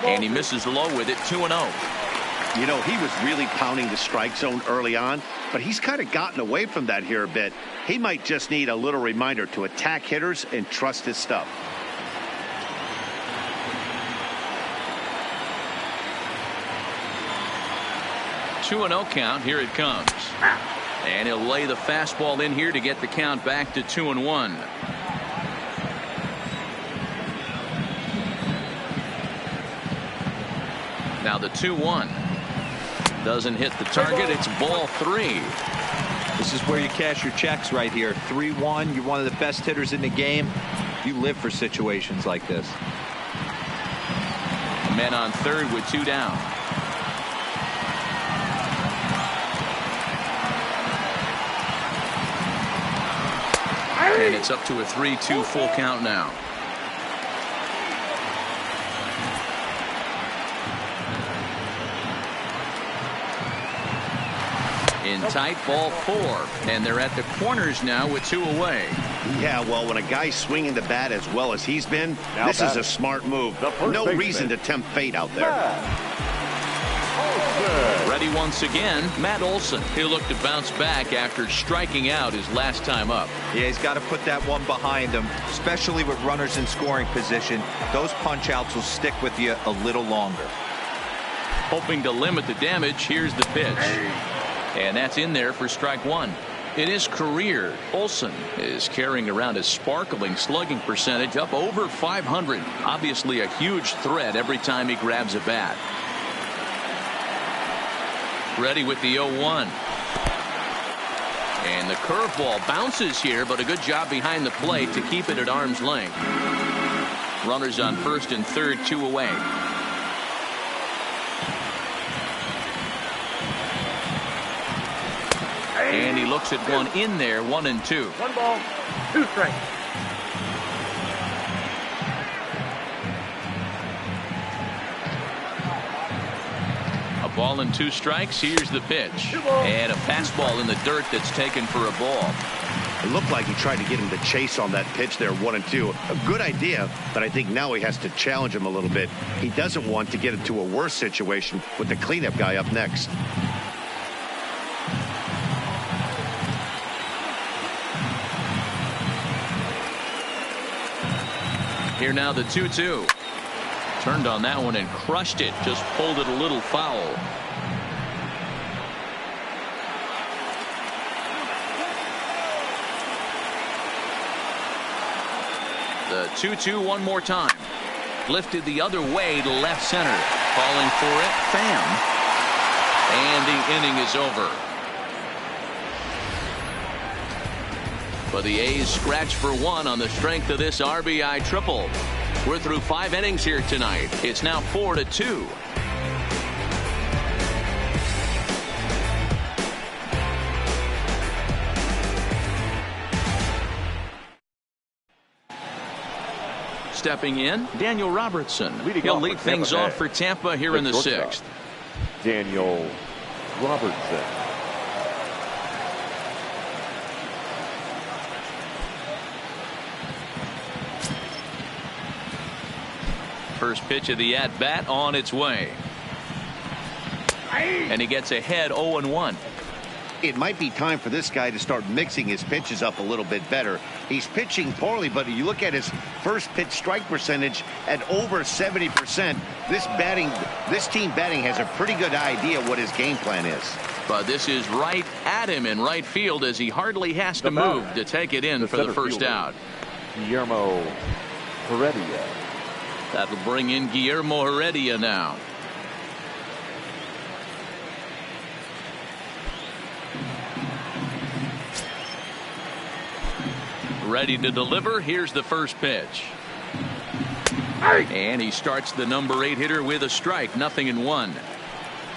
And he misses low with it, 2-0. You know, he was really pounding the strike zone early on, but he's kind of gotten away from that here a bit. He might just need a little reminder to attack hitters and trust his stuff. Two 2-0 count. Here it comes. And he'll lay the fastball in here to get the count back to 2-1. Now the 2-1 doesn't hit the target. It's ball 3. This is where you cash your checks right here. 3-1. You're one of the best hitters in the game. You live for situations like this. Men on third with 2 down. And it's up to a 3-2 full count now. In tight, ball 4, and they're at the corners now with 2 away. Yeah, well, when a guy's swinging the bat as well as he's been, this is a smart move. No reason to tempt fate out there. Ready once again, Matt Olson. He'll look to bounce back after striking out his last time up. Yeah, he's got to put that one behind him, especially with runners in scoring position. Those punch outs will stick with you a little longer. Hoping to limit the damage, here's the pitch. And that's in there for strike 1. In his career, Olson is carrying around a sparkling slugging percentage up over 500. Obviously a huge threat every time he grabs a bat. Ready with the 0-1. And the curveball bounces here, but a good job behind the plate to keep it at arm's length. Runners on first and third, 2 away. And he looks at one in there, 1-2. 1 ball, 2 strikes. A ball and 2 strikes. Here's the pitch. And a fastball in the dirt that's taken for a ball. It looked like he tried to get him to chase on that pitch there, 1-2. A good idea, but I think now he has to challenge him a little bit. He doesn't want to get into a worse situation with the cleanup guy up next. Here now the 2-2. Turned on that one and crushed it. Just pulled it a little foul. The 2-2 one more time. Lifted the other way to left center. Calling for it, Pham. And the inning is over. But the A's scratch for 1 on the strength of this RBI triple. We're through 5 innings here tonight. It's now 4-2. Stepping in, Daniel Robertson. He'll lead things off for Tampa here in the 6th. Daniel Robertson. First pitch of the at-bat on its way. And he gets ahead 0-1. It might be time for this guy to start mixing his pitches up a little bit better. He's pitching poorly, but you look at his first pitch strike percentage at over 70%. This team batting has a pretty good idea what his game plan is. But this is right at him in right field as he hardly has to move to take it in for the first out. Guillermo Heredia. That'll bring in Guillermo Heredia now. Ready to deliver. Here's the first pitch. And he starts the number 8 hitter with a strike. 0-1.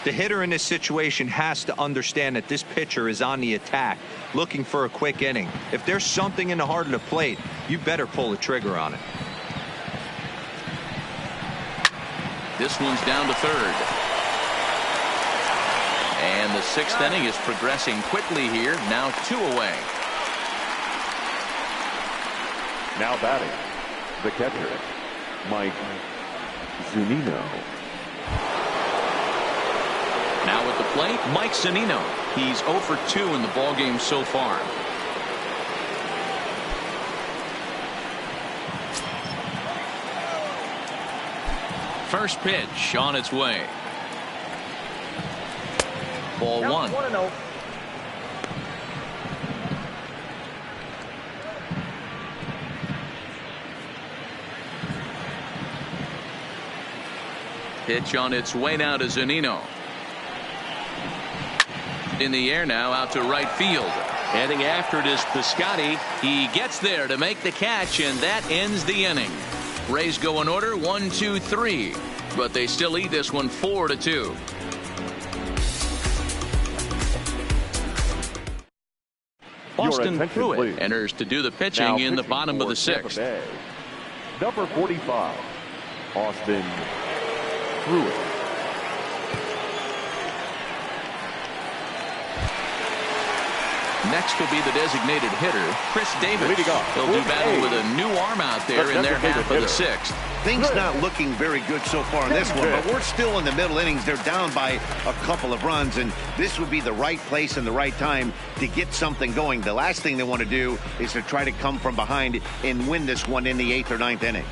The hitter in this situation has to understand that this pitcher is on the attack, looking for a quick inning. If there's something in the heart of the plate, you better pull the trigger on it. This one's down to third. And the 6th inning is progressing quickly here. Now 2 away. Now batting, the catcher, Mike Zunino. Now at the plate, Mike Zunino. He's 0 for 2 in the ballgame so far. First pitch on its way. Ball 1. 1-0. Pitch on its way now to Zunino. In the air now, out to right field. Heading after it is Piscotty. He gets there to make the catch, and that ends the inning. Rays go in order 1, 2, 3, but they still lead this one 4-2. Boston Pruitt enters to do the pitching now in the bottom of the 6th. Number 45, Austin Pruitt. Next will be the designated hitter, Chris Davis. He'll do battle with a new arm out there in their half of the 6th. Things not looking very good so far in this one, but we're still in the middle innings. They're down by a couple of runs, and this would be the right place and the right time to get something going. The last thing they want to do is to try to come from behind and win this one in the 8th or 9th inning.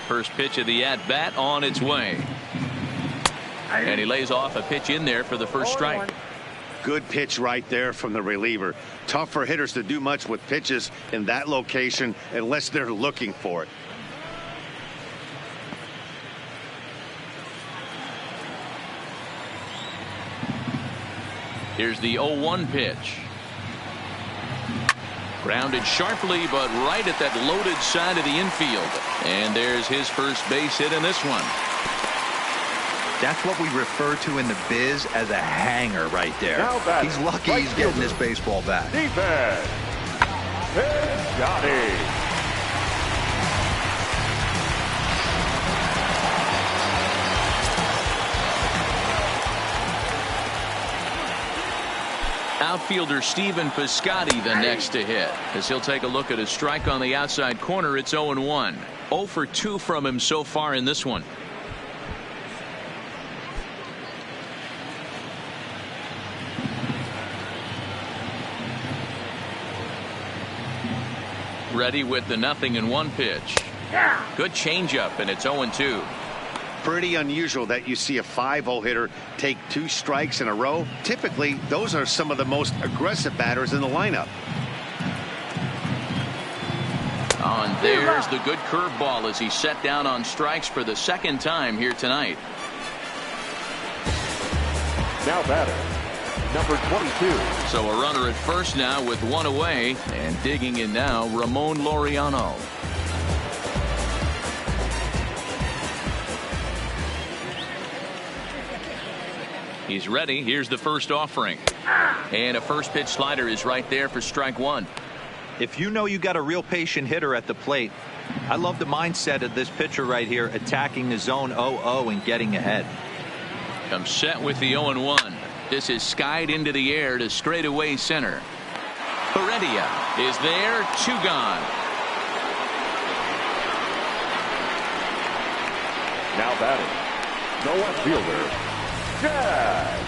First pitch of the at-bat on its way. And he lays off a pitch in there for the first strike. Good pitch right there from the reliever. Tough for hitters to do much with pitches in that location unless they're looking for it. Here's the 0-1 pitch. Grounded sharply, but right at that loaded side of the infield. And there's his first base hit in this one. That's what we refer to in the biz as a hanger right there. He's lucky he's getting this baseball back. Defense. Johnny. Outfielder Stephen Piscotty the next to hit, as he'll take a look at his strike on the outside corner. It's 0-1. 0 for 2 from him so far in this one. Ready with the 0-1 pitch. Good changeup, and it's 0-2. Pretty unusual that you see a 5-0 hitter take 2 strikes in a row. Typically, those are some of the most aggressive batters in the lineup. And there's the good curveball as he set down on strikes for the second time here tonight. Now batter, number 22. So a runner at first now with 1 away, and digging in now, Ramon Laureano. He's ready. Here's the first offering. And a first pitch slider is right there for strike 1. If you know you got a real patient hitter at the plate, I love the mindset of this pitcher right here, attacking the zone 0-0 and getting ahead. Comes set with the 0-1. This is skied into the air to straightaway center. Heredia is there. 2 gone. Now batting, no left fielder, Chad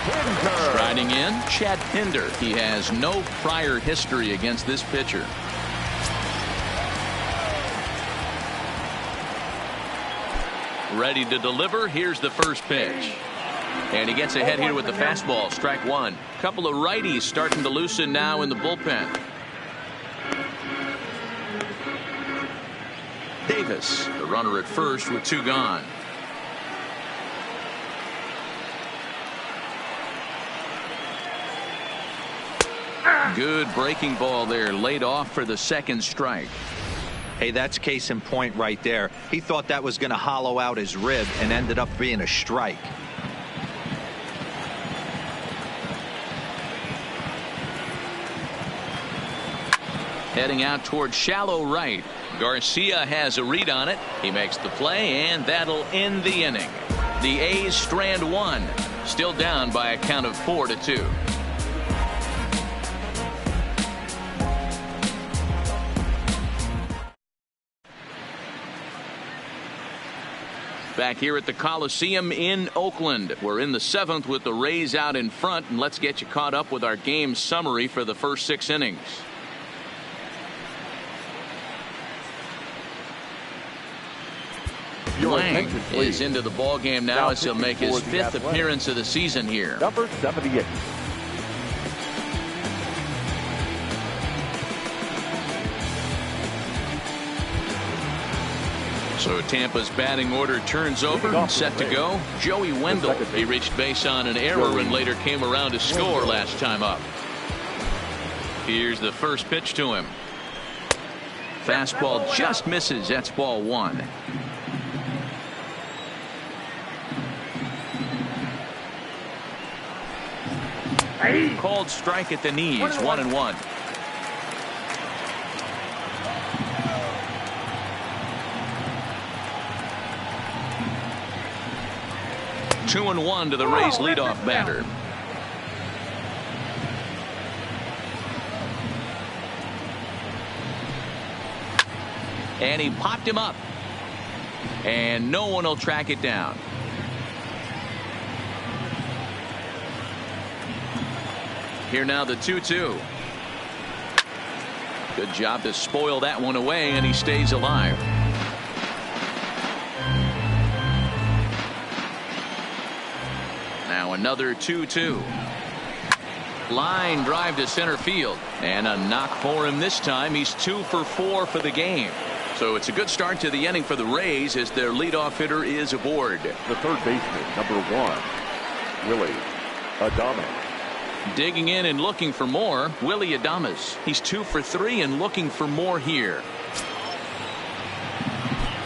Pinder. Striding in, Chad Pinder. He has no prior history against this pitcher. Ready to deliver. Here's the first pitch. And he gets ahead here with the fastball. Strike 1. Couple of righties starting to loosen now in the bullpen. Davis, the runner at first with 2 gone. Good breaking ball there, laid off for the second strike. Hey, that's case in point right there. He thought that was going to hollow out his rib and ended up being a strike. Heading out toward shallow right. Garcia has a read on it. He makes the play, and that'll end the inning. The A's strand one, still down by a count of 4-2. Back here at the Coliseum in Oakland. We're in the 7th with the Rays out in front, and let's get you caught up with our game summary for the first 6 innings. Lang is into the ball game now as he'll make his 5th appearance of the season here. Number 78. So Tampa's batting order turns over and set to go. Joey Wendell, he reached base on an error and later came around to score last time up. Here's the first pitch to him. Fastball just misses. That's ball 1. Called strike at the knees. 1-1. Two and 1 to the Rays leadoff batter. And he popped him up. And no one will track it down. Here now the 2-2. Good job to spoil that one away, and he stays alive. Now another 2-2. Line drive to center field, and a knock for him this time. He's 2 for 4 for the game. So it's a good start to the inning for the Rays as their leadoff hitter is aboard. The third baseman, number 1, Willie Adames. Digging in and looking for more, Willie Adames. He's 2 for 3 and looking for more here.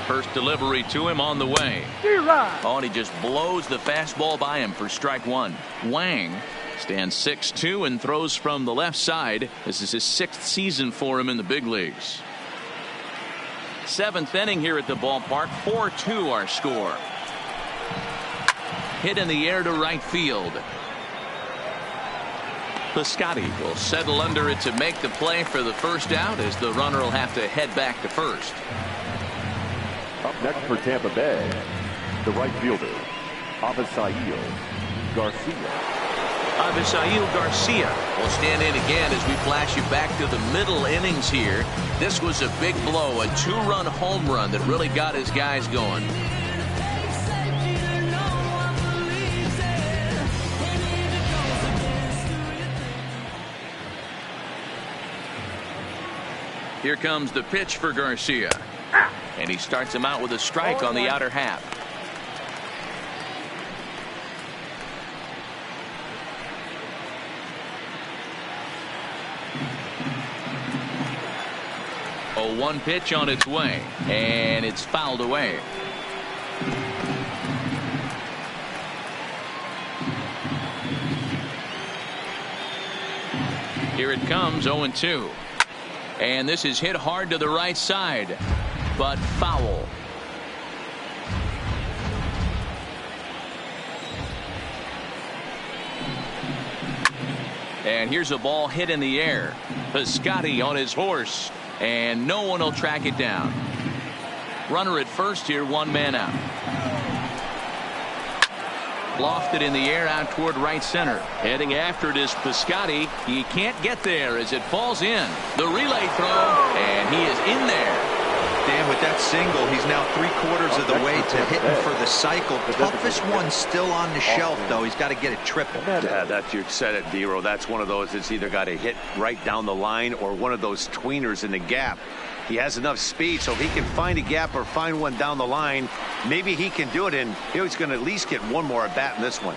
First delivery to him on the way. Oh, and he just blows the fastball by him for strike 1. Wang stands 6'2" and throws from the left side. This is his 6th season for him in the big leagues. 7th inning here at the ballpark. 4-2 our score. Hit in the air to right field. Piscotty will settle under it to make the play for the first out as the runner will have to head back to first. Up next for Tampa Bay, the right fielder, Avisail Garcia. Avisail Garcia will stand in again as we flash you back to the middle innings here. This was a big blow, a 2-run home run that really got his guys going. Here comes the pitch for Garcia. And he starts him out with a strike on the outer half. A 1 pitch on its way, and it's fouled away. Here it comes, 0-2. And this is hit hard to the right side, but foul. And here's a ball hit in the air. Piscotty on his horse, and no one will track it down. Runner at first here, 1 man out. Lofted in the air out toward right center. Heading after it is Piscotty. He can't get there as it falls in. The relay throw, and he is in there. Dan, with that single, he's now 3/4 of the way to hitting for the cycle. Toughest one still on the shelf, though. He's got to get it triple. Yeah, that's, you said it, D-Row. That's one of those that's either got to hit right down the line or one of those tweeners in the gap. He has enough speed, so if he can find a gap or find one down the line, maybe he can do it, and he's going to at least get one more at bat in this one.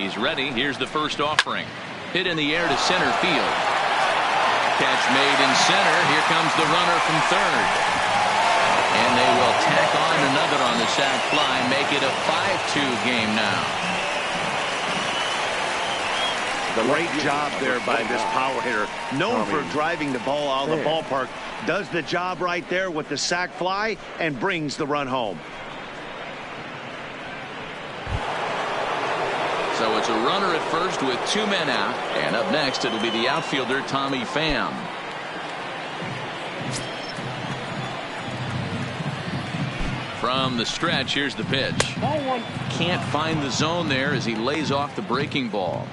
He's ready. Here's the first offering. Hit in the air to center field. Catch made in center. Here comes the runner from third. And they will tack on another on the sac fly, make it a 5-2 game now. Great job there by this power hitter. Known for driving the ball out of the ballpark. Does the job right there with the sac fly and brings the run home. So it's a runner at first with 2 men out. And up next, it'll be the outfielder, Tommy Pham. From the stretch, here's the pitch. Can't find the zone there as he lays off the breaking ball.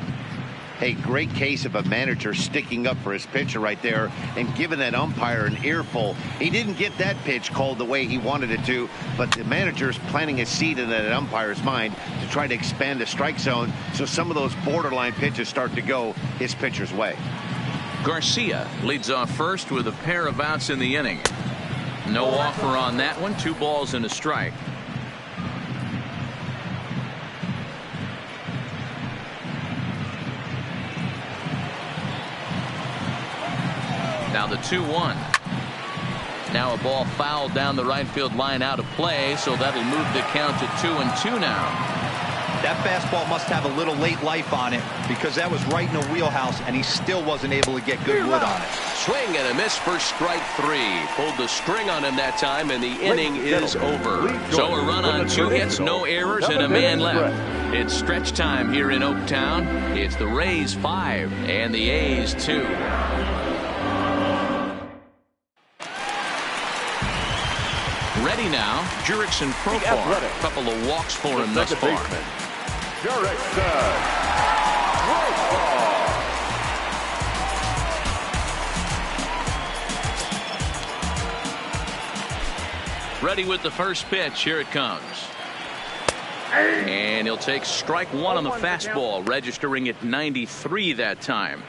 Hey, great case of a manager sticking up for his pitcher right there and giving that umpire an earful. He didn't get that pitch called the way he wanted it to, but the manager's planting a seed in that umpire's mind to try to expand the strike zone so some of those borderline pitches start to go his pitcher's way. Garcia leads off first with a pair of outs in the inning. No offer on that one. 2 balls and a strike. Now the 2-1. Now a ball fouled down the right field line out of play, so that'll move the count to 2-2 now. That fastball must have a little late life on it because that was right in the wheelhouse and he still wasn't able to get good wood on it. Swing and a miss for strike 3. Pulled the string on him that time, and the inning is over. So a run on 2 hits, no errors, and a man left. It's stretch time here in Oaktown. It's the Rays 5 and the A's 2. Ready now, Jurickson Profar. A couple of walks for him thus far. Ready with the first pitch. Here it comes. And he'll take strike 1 on the fastball, registering at 93 that time.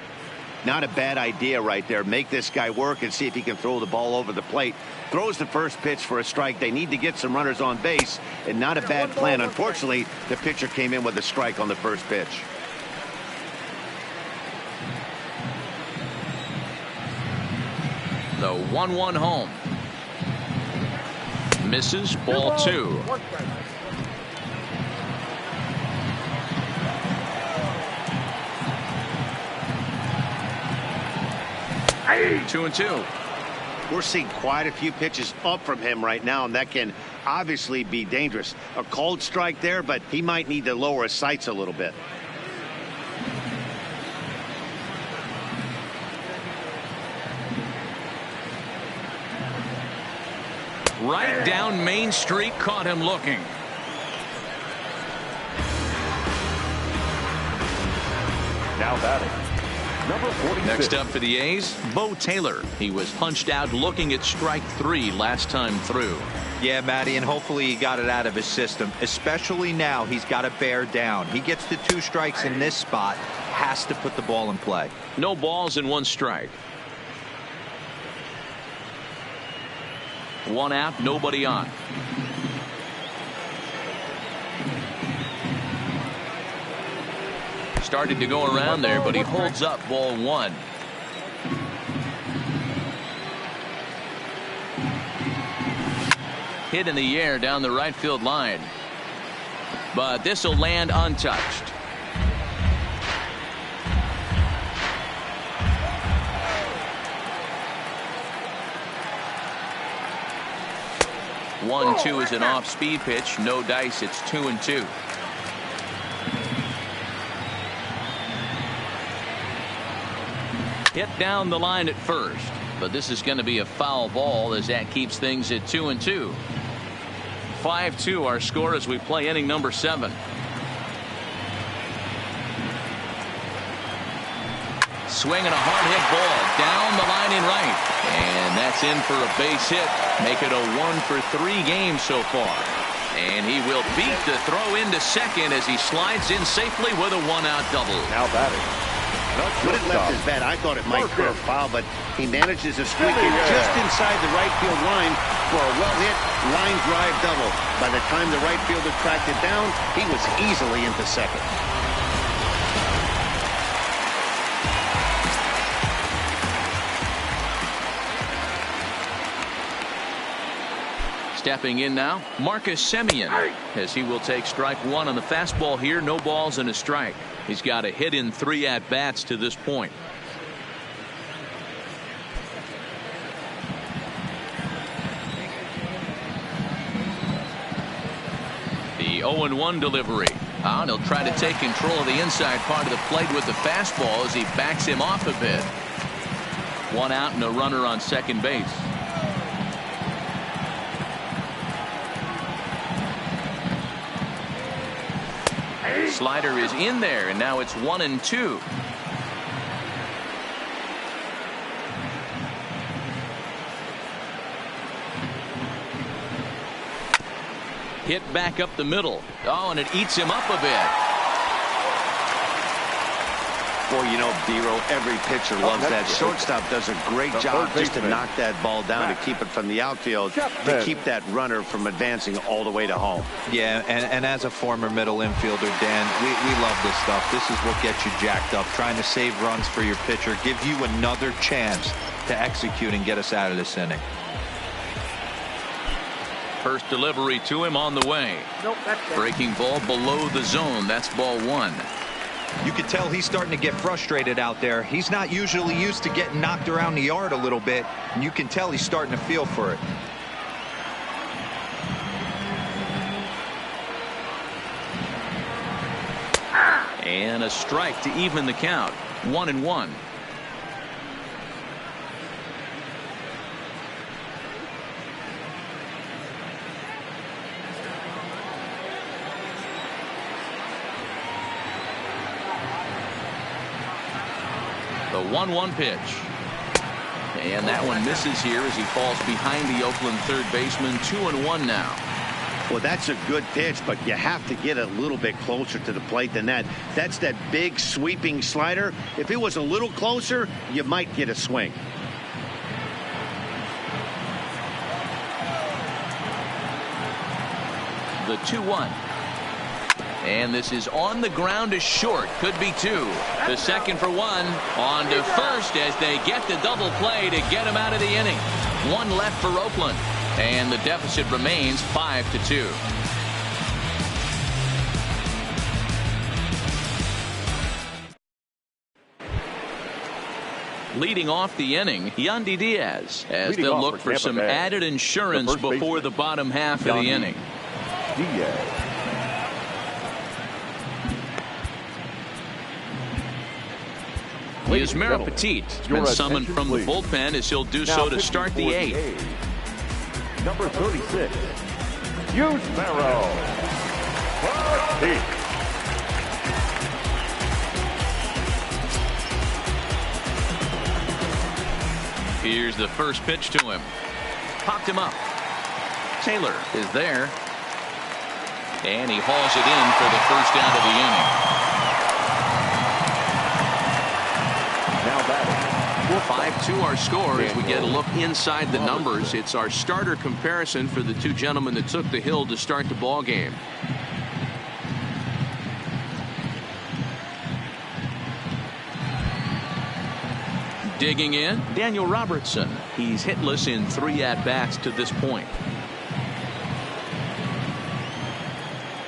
Not a bad idea right there. Make this guy work and see if he can throw the ball over the plate. Throws the first pitch for a strike. They need to get some runners on base, and not a bad plan. Unfortunately, the pitcher came in with a strike on the first pitch. The 1-1 home. Misses, ball 2. Hey, 2-2. We're seeing quite a few pitches up from him right now, and that can obviously be dangerous. A called strike there, but he might need to lower his sights a little bit. Right down Main Street, caught him looking. Now batting, number 46. Next up for the A's, Bo Taylor. He was punched out looking at strike 3 last time through. Yeah, Matty, and hopefully he got it out of his system, especially now he's got to bear down. He gets the 2 strikes in this spot, has to put the ball in play. No balls and 1 strike. 1 out, nobody on. Started to go around there, but he holds up, ball 1. Hit in the air down the right field line. But this will land untouched. One, 2 is an off-speed pitch. No dice. It's 2-2. Hit down the line at first, but this is going to be a foul ball as that keeps things at 2-2. 5-2 our score as we play inning number 7. Swinging a hard hit ball down the line in right, and that's in for a base hit. Make it a 1-for-3 game so far, and he will beat the throw into second as he slides in safely with a 1-out double. Now batting. When it left his bat, I thought it might curve foul, but he manages to squeak in just inside the right field line for a well-hit line drive double. By the time the right fielder tracked it down, he was easily into second. Stepping in now, Marcus Semien, as he will take strike one on the fastball here. No balls and a strike. He's got a hit in 3 at-bats to this point. The 0-1 delivery. And he'll try to take control of the inside part of the plate with the fastball as he backs him off a bit. 1 out and a runner on second base. Slider is in there, and now it's 1-2. Hit back up the middle. Oh, and it eats him up a bit. Boy, you know, D-Row, every pitcher loves that. Shortstop does a great job just to knock that ball down to keep it from the outfield, to keep that runner from advancing all the way to home. Yeah, and as a former middle infielder, Dan, we love this stuff. This is what gets you jacked up, trying to save runs for your pitcher, give you another chance to execute and get us out of this inning. First delivery to him on the way. Nope, that's it. Breaking ball below the zone. That's ball 1. You can tell he's starting to get frustrated out there. He's not usually used to getting knocked around the yard a little bit, and you can tell he's starting to feel for it. And a strike to even the count. 1-1. The 1-1 pitch. And that one misses here as he falls behind the Oakland third baseman. 2-1 now. Well, that's a good pitch, but you have to get a little bit closer to the plate than that. That's that big sweeping slider. If it was a little closer, you might get a swing. The 2-1. And this is on the ground to short. Could be 2. The second for 1. On to first as they get the double play to get him out of the inning. 1 left for Oakland. And the deficit remains 5-2. Leading off the inning, Yandy Diaz, as they'll look for some added insurance before the bottom half of the inning. Diaz. Yusmeiro Petit has been summoned from the bullpen as he'll do so to start the 8th. Number 36, Yusmeiro Petit. Here's the first pitch to him. Popped him up. Taylor is there. And he hauls it in for the first out of the inning. Now batting. 5-2 our score as we get a look inside the numbers. It's our starter comparison for the 2 gentlemen that took the hill to start the ball game. Digging in, Daniel Robertson. He's hitless in 3 at-bats to this point.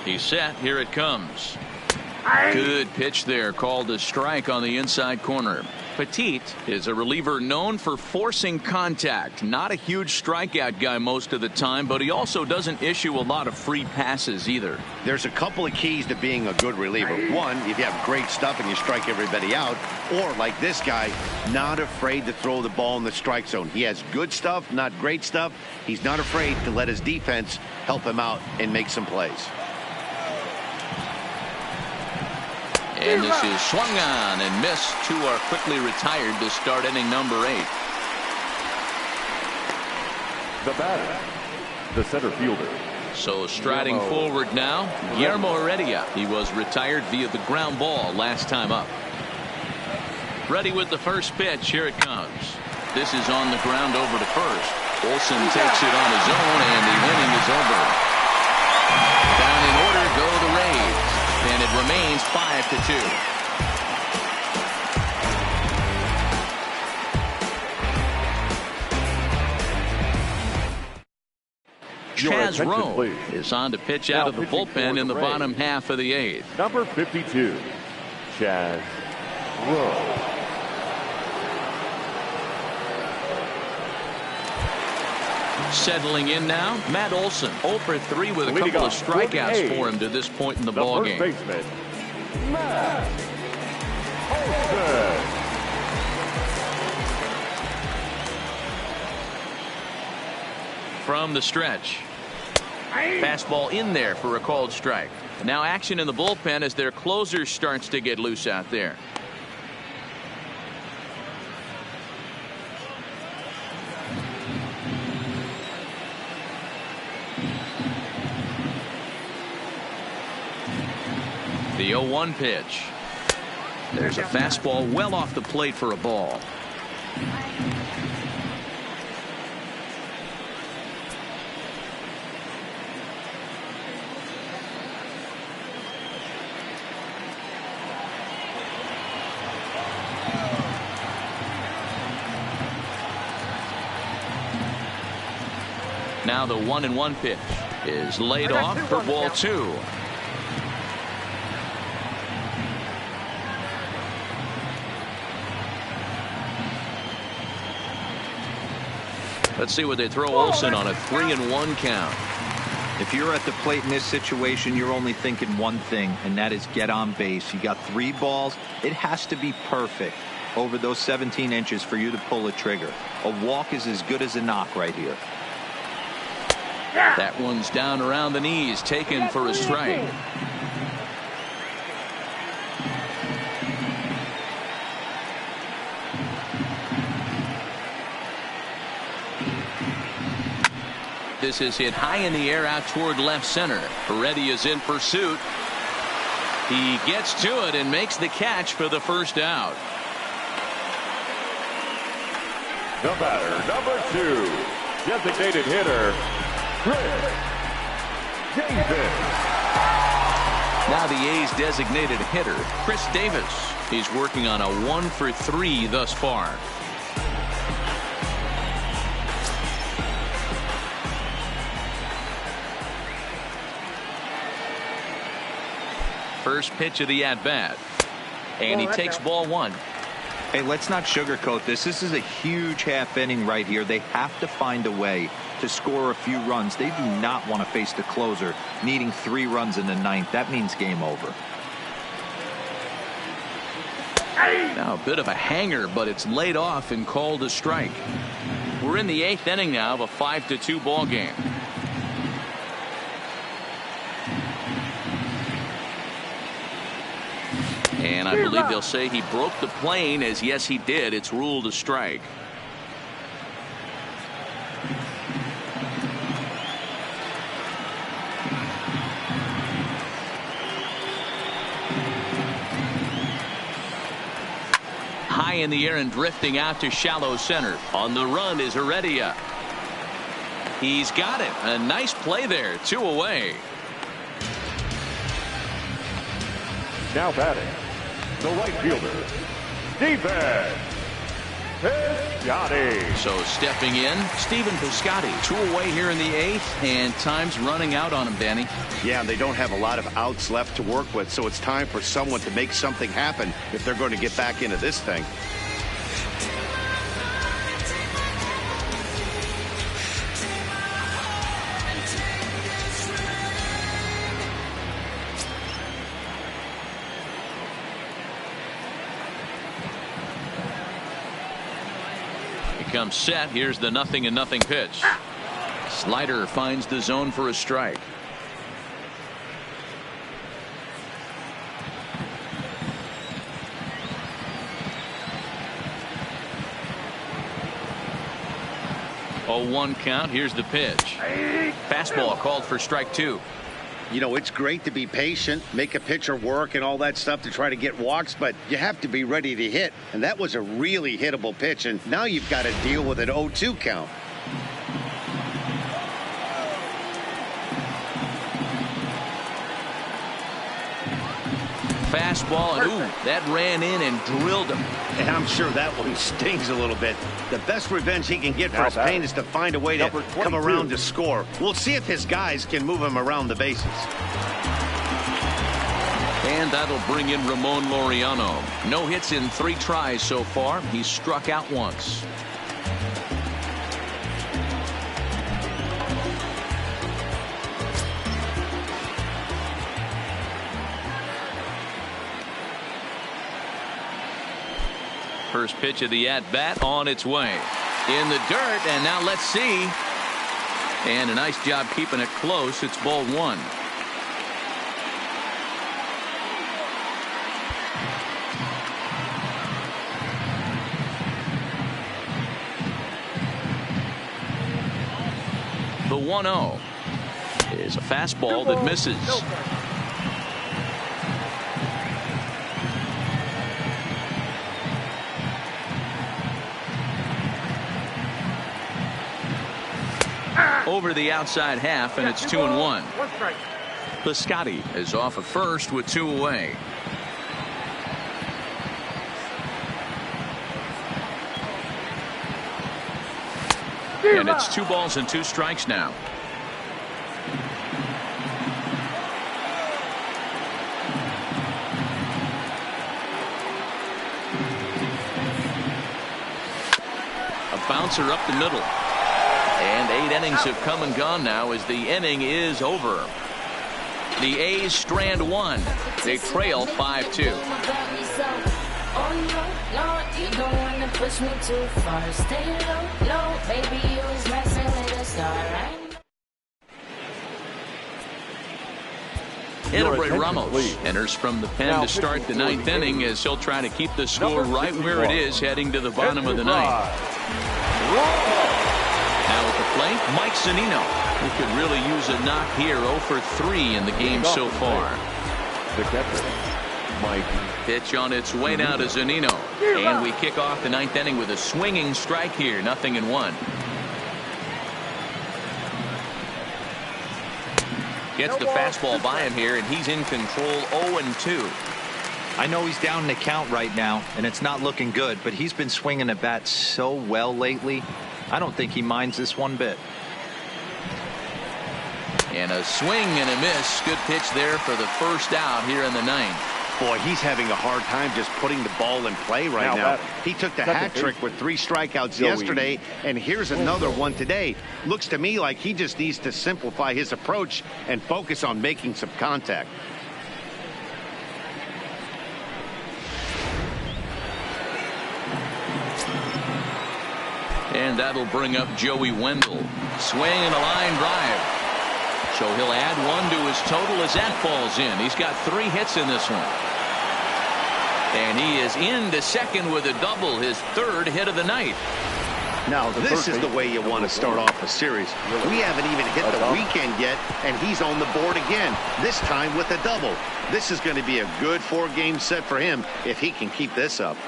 He's set. Here it comes. Good pitch there, called a strike on the inside corner. Petit is a reliever known for forcing contact. Not a huge strikeout guy most of the time, but he also doesn't issue a lot of free passes either. There's a couple of keys to being a good reliever. One, if you have great stuff and you strike everybody out, or like this guy, not afraid to throw the ball in the strike zone. He has good stuff, not great stuff. He's not afraid to let his defense help him out and make some plays. And this is swung on and missed. 2 are quickly retired to start inning number 8. The batter, the center fielder. So striding forward now, Guillermo Heredia. He was retired via the ground ball last time up. Ready with the first pitch. Here it comes. This is on the ground over to first. Olsen takes it on his own, and the inning is over. Down in order go the Rays. And it remains 5-2. Your Chaz attention, Rowe please. is on to pitch Now out of the pitching bullpen for in the the Rays. bottom half of the 8th. Number 52, Chaz Rowe. Settling in now, Matt Olson, 0 for 3 with a Leading couple of off, strikeouts 48, for him to this point in the The ball first game. baseman, Matt Olson. From the stretch. Fastball in there for a called strike. Now action in the bullpen as their closer starts to get loose out there. The 0-1 pitch. There's a fastball well off the plate for a ball. Now the 1-1 pitch is laid off for ball 2. Let's see what they throw Olson on a 3-1 count. If you're at the plate in this situation, you're only thinking one thing, and that is get on base. You got 3 balls. It has to be perfect over those 17 inches for you to pull a trigger. A walk is as good as a knock right here. That one's down around the knees, taken for a strike. This is hit high in the air out toward left center. Heredia is in pursuit. He gets to it and makes the catch for the first out. The batter, number 2, designated hitter, Chris Davis. Now the A's designated hitter, Chris Davis. He's working on a 1 for 3 thus far. First pitch of the at-bat. And he takes ball 1. Hey, let's not sugarcoat this. This is a huge half inning right here. They have to find a way to score a few runs. They do not want to face the closer needing 3 runs in the 9th. That means game over. Now a bit of a hanger, but it's laid off and called a strike. We're in the 8th inning now of a 5-2 ball game. And I believe they'll say he broke the plane, as yes he did. It's ruled a strike. High in the air and drifting out to shallow center. On the run is Heredia. He's got it. A nice play there. 2 away. Now batting, the right fielder, Stephen Piscotty. So stepping in, Stephen Piscotty. 2 away here in the 8th, and time's running out on him, Danny. Yeah, they don't have a lot of outs left to work with, so it's time for someone to make something happen if they're going to get back into this thing. Comes set. Here's the 0-0 pitch. Slider finds the zone for a strike. Oh, 1 count. Here's the pitch. Fastball called for strike 2. You know, it's great to be patient, make a pitcher work and all that stuff to try to get walks, but you have to be ready to hit. And that was a really hittable pitch, and now you've got to deal with an 0-2 count. fastball, and ooh, that ran in and drilled him. And I'm sure that one stings a little bit. The best revenge he can get for his pain is to find a way to come around to score. We'll see if his guys can move him around the bases. And that'll bring in Ramon Laureano. No hits in 3 tries so far. He's struck out once. First pitch of the at-bat on its way. In the dirt, and now let's see. And a nice job keeping it close. It's ball 1. The 1-0 is a fastball that misses. Over the outside half, and it's 2-1. Piscotty is off at first with 2 away. And it's 2 balls and 2 strikes now. A bouncer up the middle. And 8 innings have come and gone now as the inning is over. The A's strand 1. They trail 5-2. Edebray Ramos enters from the pen to start the 9th inning as he'll try to keep the score right where it is heading to the bottom of the 9th. Now at the plate, Mike Zunino, who could really use a knock here. 0 for 3 in the game so far. The catcher, Mike. Pitch on its way now to Zunino. And we kick off the 9th inning with a swinging strike here. 0-1. Gets the fastball by him here, and he's in control. 0-2. I know he's down in the count right now, and it's not looking good, but he's been swinging the bat so well lately. I don't think he minds this one bit. And a swing and a miss. Good pitch there for the first out here in the 9th. Boy, he's having a hard time just putting the ball in play right now. He took the hat trick with 3 strikeouts yesterday, and here's another one today. Looks to me like he just needs to simplify his approach and focus on making some contact. And that'll bring up Joey Wendell. Swing and a line drive. So he'll add 1 to his total as that falls in. He's got 3 hits in this one. And he is into second with a double, his 3rd hit of the night. Now, this is the way you want to start off a series. We haven't even hit the weekend yet, and he's on the board again, this time with a double. This is going to be a good 4-game set for him if he can keep this up.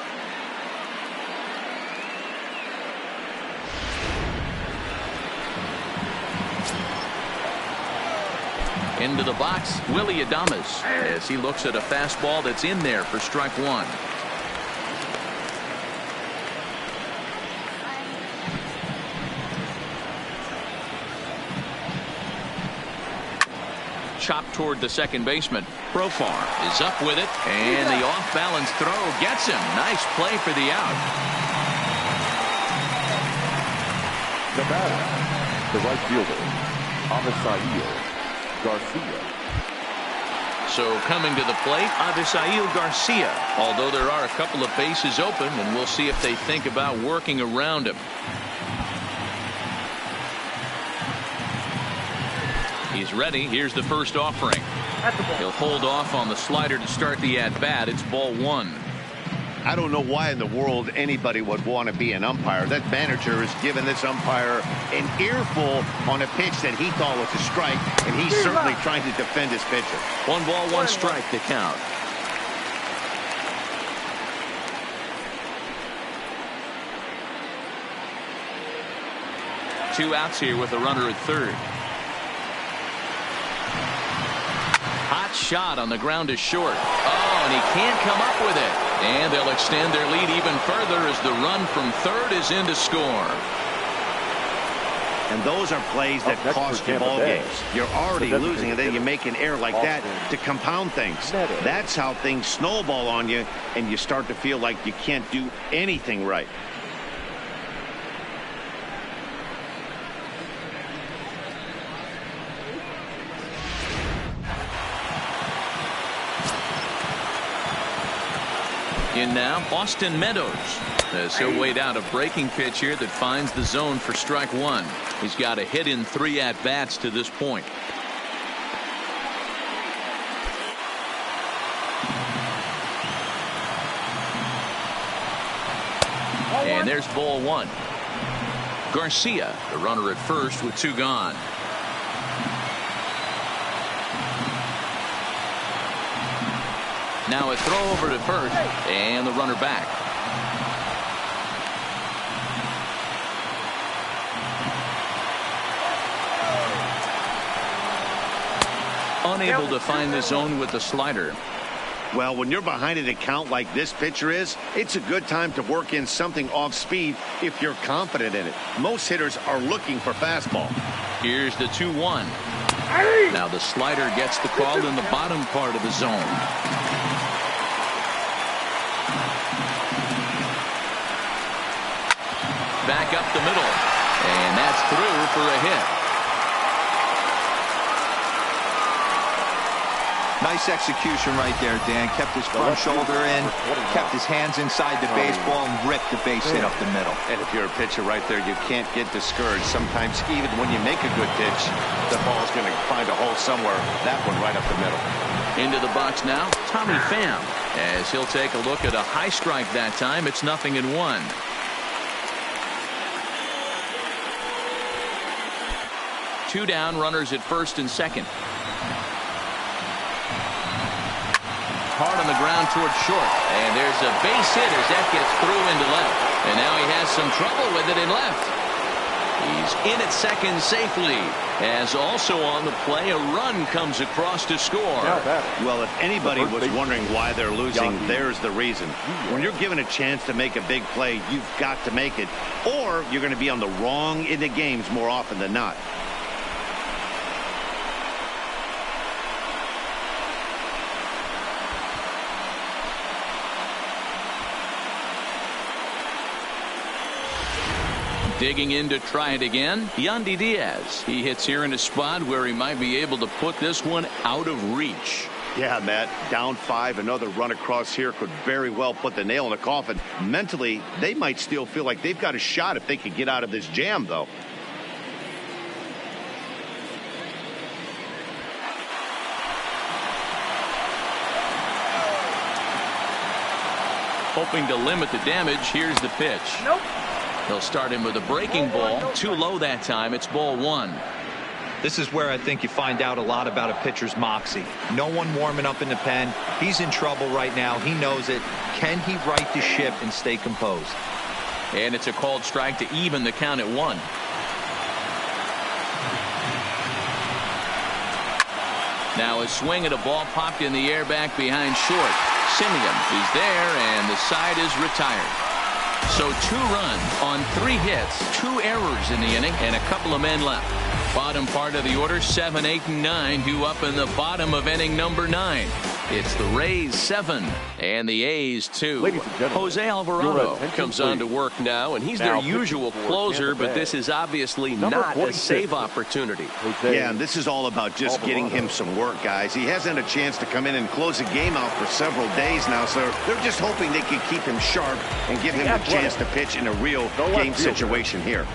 Into the box, Willie Adames, as he looks at a fastball that's in there for strike 1. Chopped toward the second baseman. Profar is up with it, and the off-balance throw gets him. Nice play for the out. The batter, the right fielder, Avisail Garcia. So coming to the plate, Avisail Garcia. Although there are a couple of bases open, and we'll see if they think about working around him. He's ready. Here's the first offering. He'll hold off on the slider to start the at-bat. It's ball 1. I don't know why in the world anybody would want to be an umpire. That manager has given this umpire an earful on a pitch that he thought was a strike, and he's certainly trying to defend his pitcher. 1 ball, 1 strike to count. Two outs here with a runner at third. Hot shot on the ground is short. Oh, and he can't come up with it. And they'll extend their lead even further as the run from third is in to score. And those are plays that cost you ball games. You're already losing, and then you make an error like that to compound things. That's how things snowball on you, and you start to feel like you can't do anything right. In now, Austin Meadows. As he'll wait out a breaking pitch here that finds the zone for strike one. He's got a hit in 3 at-bats to this point. And there's ball 1. Garcia, the runner at first with 2 gone. Now a throw over to first, and the runner back. Unable to find the zone with the slider. Well, when you're behind an account like this pitcher is, it's a good time to work in something off speed if you're confident in it. Most hitters are looking for fastball. Here's the 2-1. Now the slider gets the call in the bottom part of the zone. Back up the middle, and that's through for a hit. Nice execution right there, Dan. Kept his front shoulder in, kept his hands inside the baseball, and ripped the base hit up the middle. And if you're a pitcher right there, you can't get discouraged. Sometimes even when you make a good pitch, the ball's going to find a hole somewhere. That one right up the middle. Into the box now, Tommy Pham. As he'll take a look at a high strike that time, it's 0-1. Two down, runners at first and second. Hard on the ground towards short, and there's a base hit as that gets through into left, and now he has some trouble with it in left. He's in at second safely, as also on the play a run comes across to score. Well, if anybody was wondering why they're losing, there's the reason. When you're given a chance to make a big play, you've got to make it, or you're going to be on the wrong end of games more often than not. Digging in to try it again, Yandy Diaz. He hits here in a spot where he might be able to put this one out of reach. Yeah, Matt, down 5, another run across here could very well put the nail in the coffin. Mentally, they might still feel like they've got a shot if they could get out of this jam, though. Hoping to limit the damage, here's the pitch. Nope. They'll start him with a breaking ball. Too low that time. It's ball 1. This is where I think you find out a lot about a pitcher's moxie. No one warming up in the pen. He's in trouble right now. He knows it. Can he right the ship and stay composed? And it's a called strike to even the count at 1. Now a swing at a ball popped in the air back behind short. Simeon is there, and the side is retired. So 2 runs on 3 hits, 2 errors in the inning, and a couple of men left. Bottom part of the order, 7, 8, and 9, due up in the bottom of inning number 9. It's the Rays 7 and the A's 2. Jose Alvarado comes on to work now, and he's their usual closer, but this is obviously not a save opportunity. Yeah, and this is all about just getting him some work, guys. He hasn't had a chance to come in and close a game out for several days now, so they're just hoping they can keep him sharp and give him a chance to pitch in a real game situation here.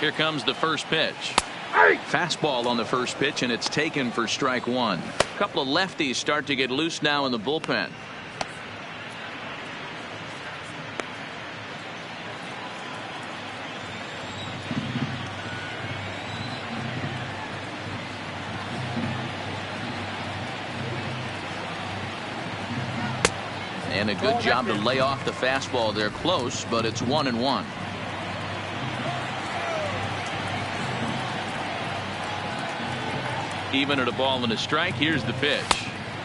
Here comes the first pitch. Fastball on the first pitch, and it's taken for strike 1. A couple of lefties start to get loose now in the bullpen. And a good job to lay off the fastball there close, but it's 1-1. Even at a ball and a strike, here's the pitch.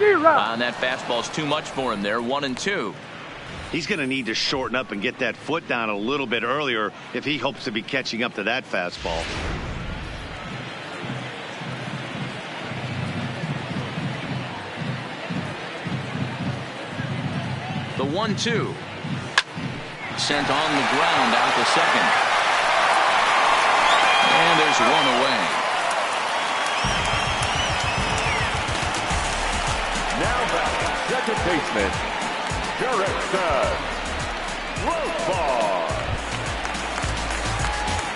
And that fastball's too much for him there. 1-2. He's going to need to shorten up and get that foot down a little bit earlier if he hopes to be catching up to that fastball. The 1-2. Sent on the ground out to second. And there's one away. Now back, second baseman, Jurickson Profar.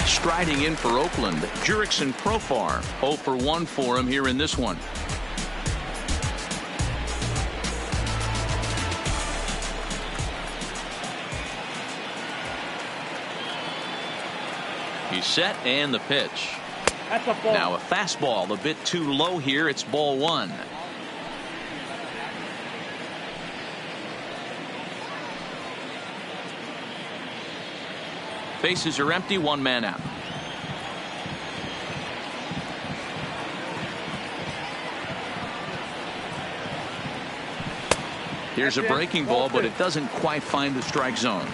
Striding in for Oakland, Jurickson Profar. 0 for 1 for him here in this one. He's set and the pitch. That's a ball. Now a fastball a bit too low here. It's ball 1. Bases are empty. 1 man out. Here's a breaking ball, but it doesn't quite find the strike zone.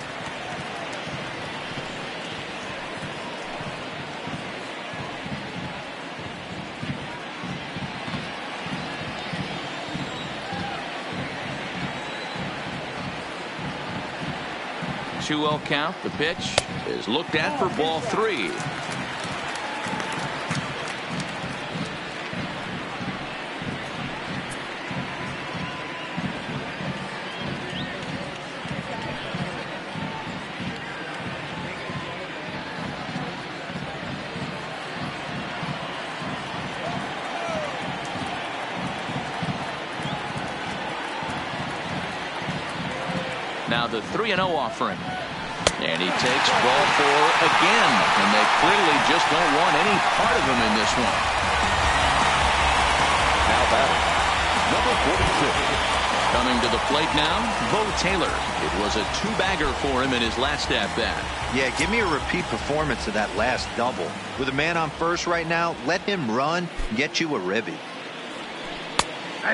Two-0 count. The pitch is looked at for ball 3. Now the 3-0 offering. And he takes ball 4 again. And they clearly just don't want any part of him in this one. Now batting, number 46. Coming to the plate now, Bo Taylor. It was a 2-bagger for him in his last at-bat. Yeah, give me a repeat performance of that last double. With a man on first right now, let him run and get you a ribby.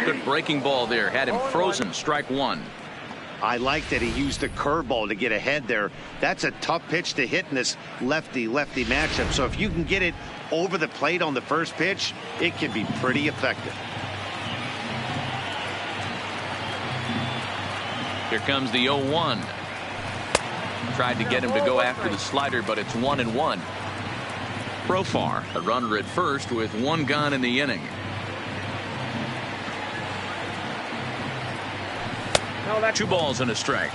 Good breaking ball there. Had him frozen. Strike 1. I like that he used the curveball to get ahead there. That's a tough pitch to hit in this lefty-lefty matchup. So if you can get it over the plate on the first pitch, it can be pretty effective. Here comes the 0-1. Tried to get him to go after the slider, but it's 1-1. Profar, a runner at first with 1 gone in the inning. 2 balls and a strike.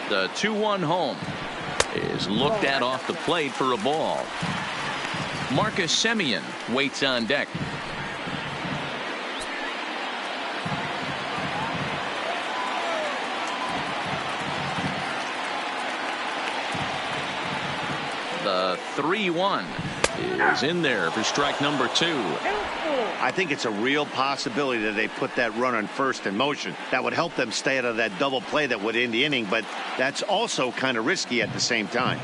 The 2-1 home is looked at off the plate for a ball. Marcus Semien waits on deck. The 3-1 is in there for strike number 2. I think it's a real possibility that they put that run on first in motion. That would help them stay out of that double play that would end the inning, but that's also kind of risky at the same time.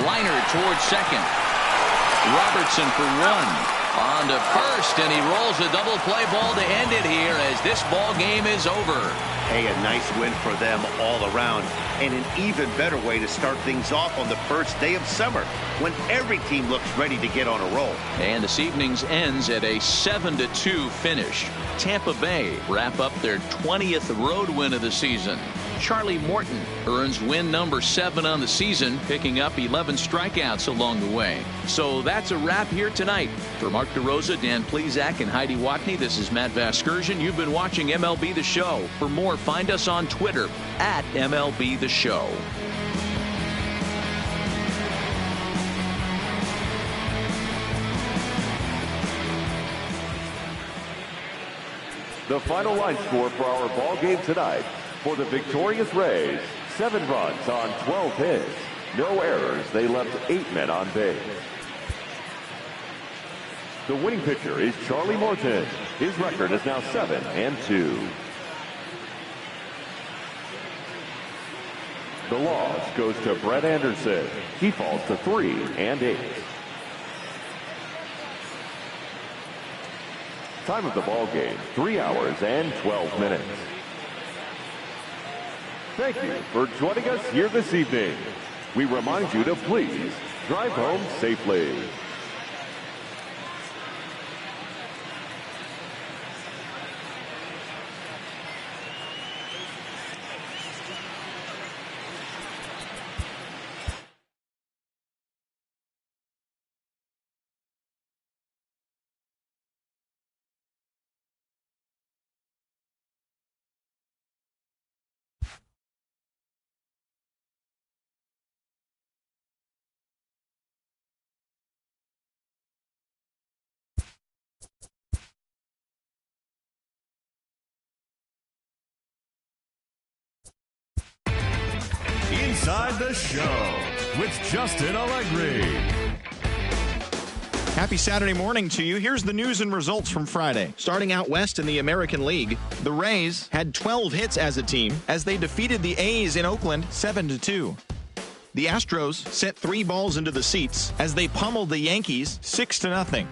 Liner towards second. Robertson for 1. On to first, and he rolls a double play ball to end it here as this ball game is over. Hey, a nice win for them all around, and an even better way to start things off on the first day of summer when every team looks ready to get on a roll. And this evening's ends at a 7-2 finish. Tampa Bay wrap up their 20th road win of the season. Charlie Morton earns win number 7 on the season, picking up 11 strikeouts along the way. So that's a wrap here tonight. For Mark DeRosa, Dan Plesac, and Heidi Watney, this is Matt Vasgersian. You've been watching MLB The Show. For more, find us on Twitter at MLB The Show. The final line score for our ball game tonight: For the victorious Rays, 7 runs on 12 hits. No errors. They left 8 men on base. The winning pitcher is Charlie Morton. His record is now 7-2. The loss goes to Brett Anderson. He falls to 3-8. Time of the ball game, 3 hours and 12 minutes. Thank you for joining us here this evening. We remind you to please drive home safely. Inside the Show with Justin Allegri. Happy Saturday morning to you. Here's the news and results from Friday. Starting out west in the American League, the Rays had 12 hits as a team as they defeated the A's in Oakland 7-2. The Astros sent 3 balls into the seats as they pummeled the Yankees 6-0.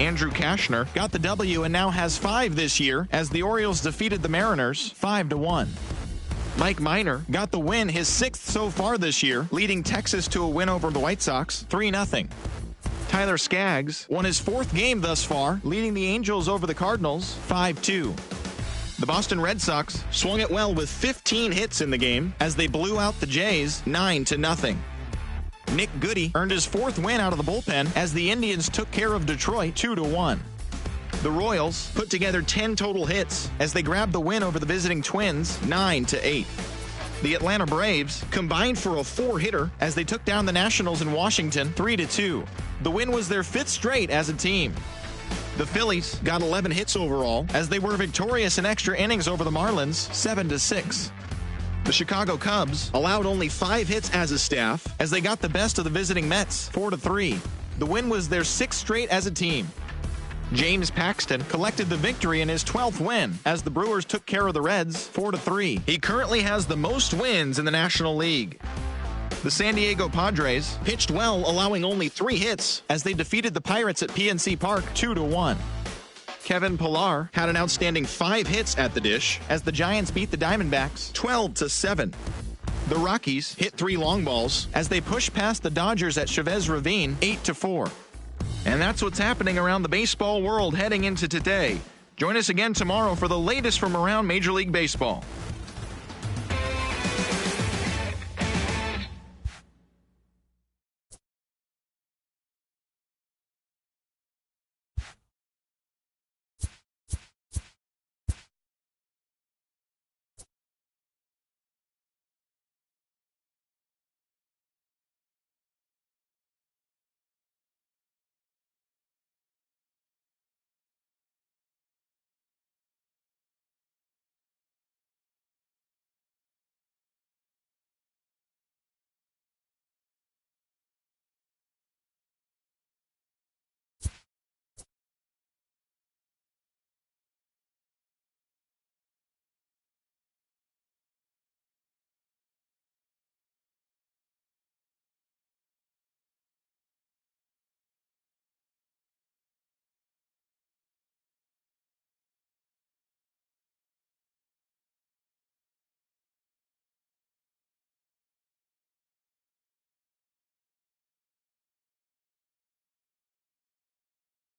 Andrew Kashner got the W and now has 5 this year as the Orioles defeated the Mariners 5-1. Mike Minor got the win, his 6th so far this year, leading Texas to a win over the White Sox 3-0. Tyler Skaggs won his 4th game thus far, leading the Angels over the Cardinals 5-2. The Boston Red Sox swung it well with 15 hits in the game as they blew out the Jays 9-0. Nick Goody earned his 4th win out of the bullpen as the Indians took care of Detroit 2-1. The Royals put together 10 total hits as they grabbed the win over the visiting Twins 9-8. The Atlanta Braves combined for a 4-hitter as they took down the Nationals in Washington 3-2. The win was their 5th straight as a team. The Phillies got 11 hits overall as they were victorious in extra innings over the Marlins 7-6. The Chicago Cubs allowed only 5 hits as a staff as they got the best of the visiting Mets 4-3. The win was their 6th straight as a team. James Paxton collected the victory in his 12th win as the Brewers took care of the Reds 4-3. He currently has the most wins in the National League. The San Diego Padres pitched well, allowing only 3 hits as they defeated the Pirates at PNC Park 2-1. Kevin Pillar had an outstanding 5 hits at the dish as the Giants beat the Diamondbacks 12-7. The Rockies hit 3 long balls as they pushed past the Dodgers at Chavez Ravine 8-4. And that's what's happening around the baseball world heading into today. Join us again tomorrow for the latest from around Major League Baseball.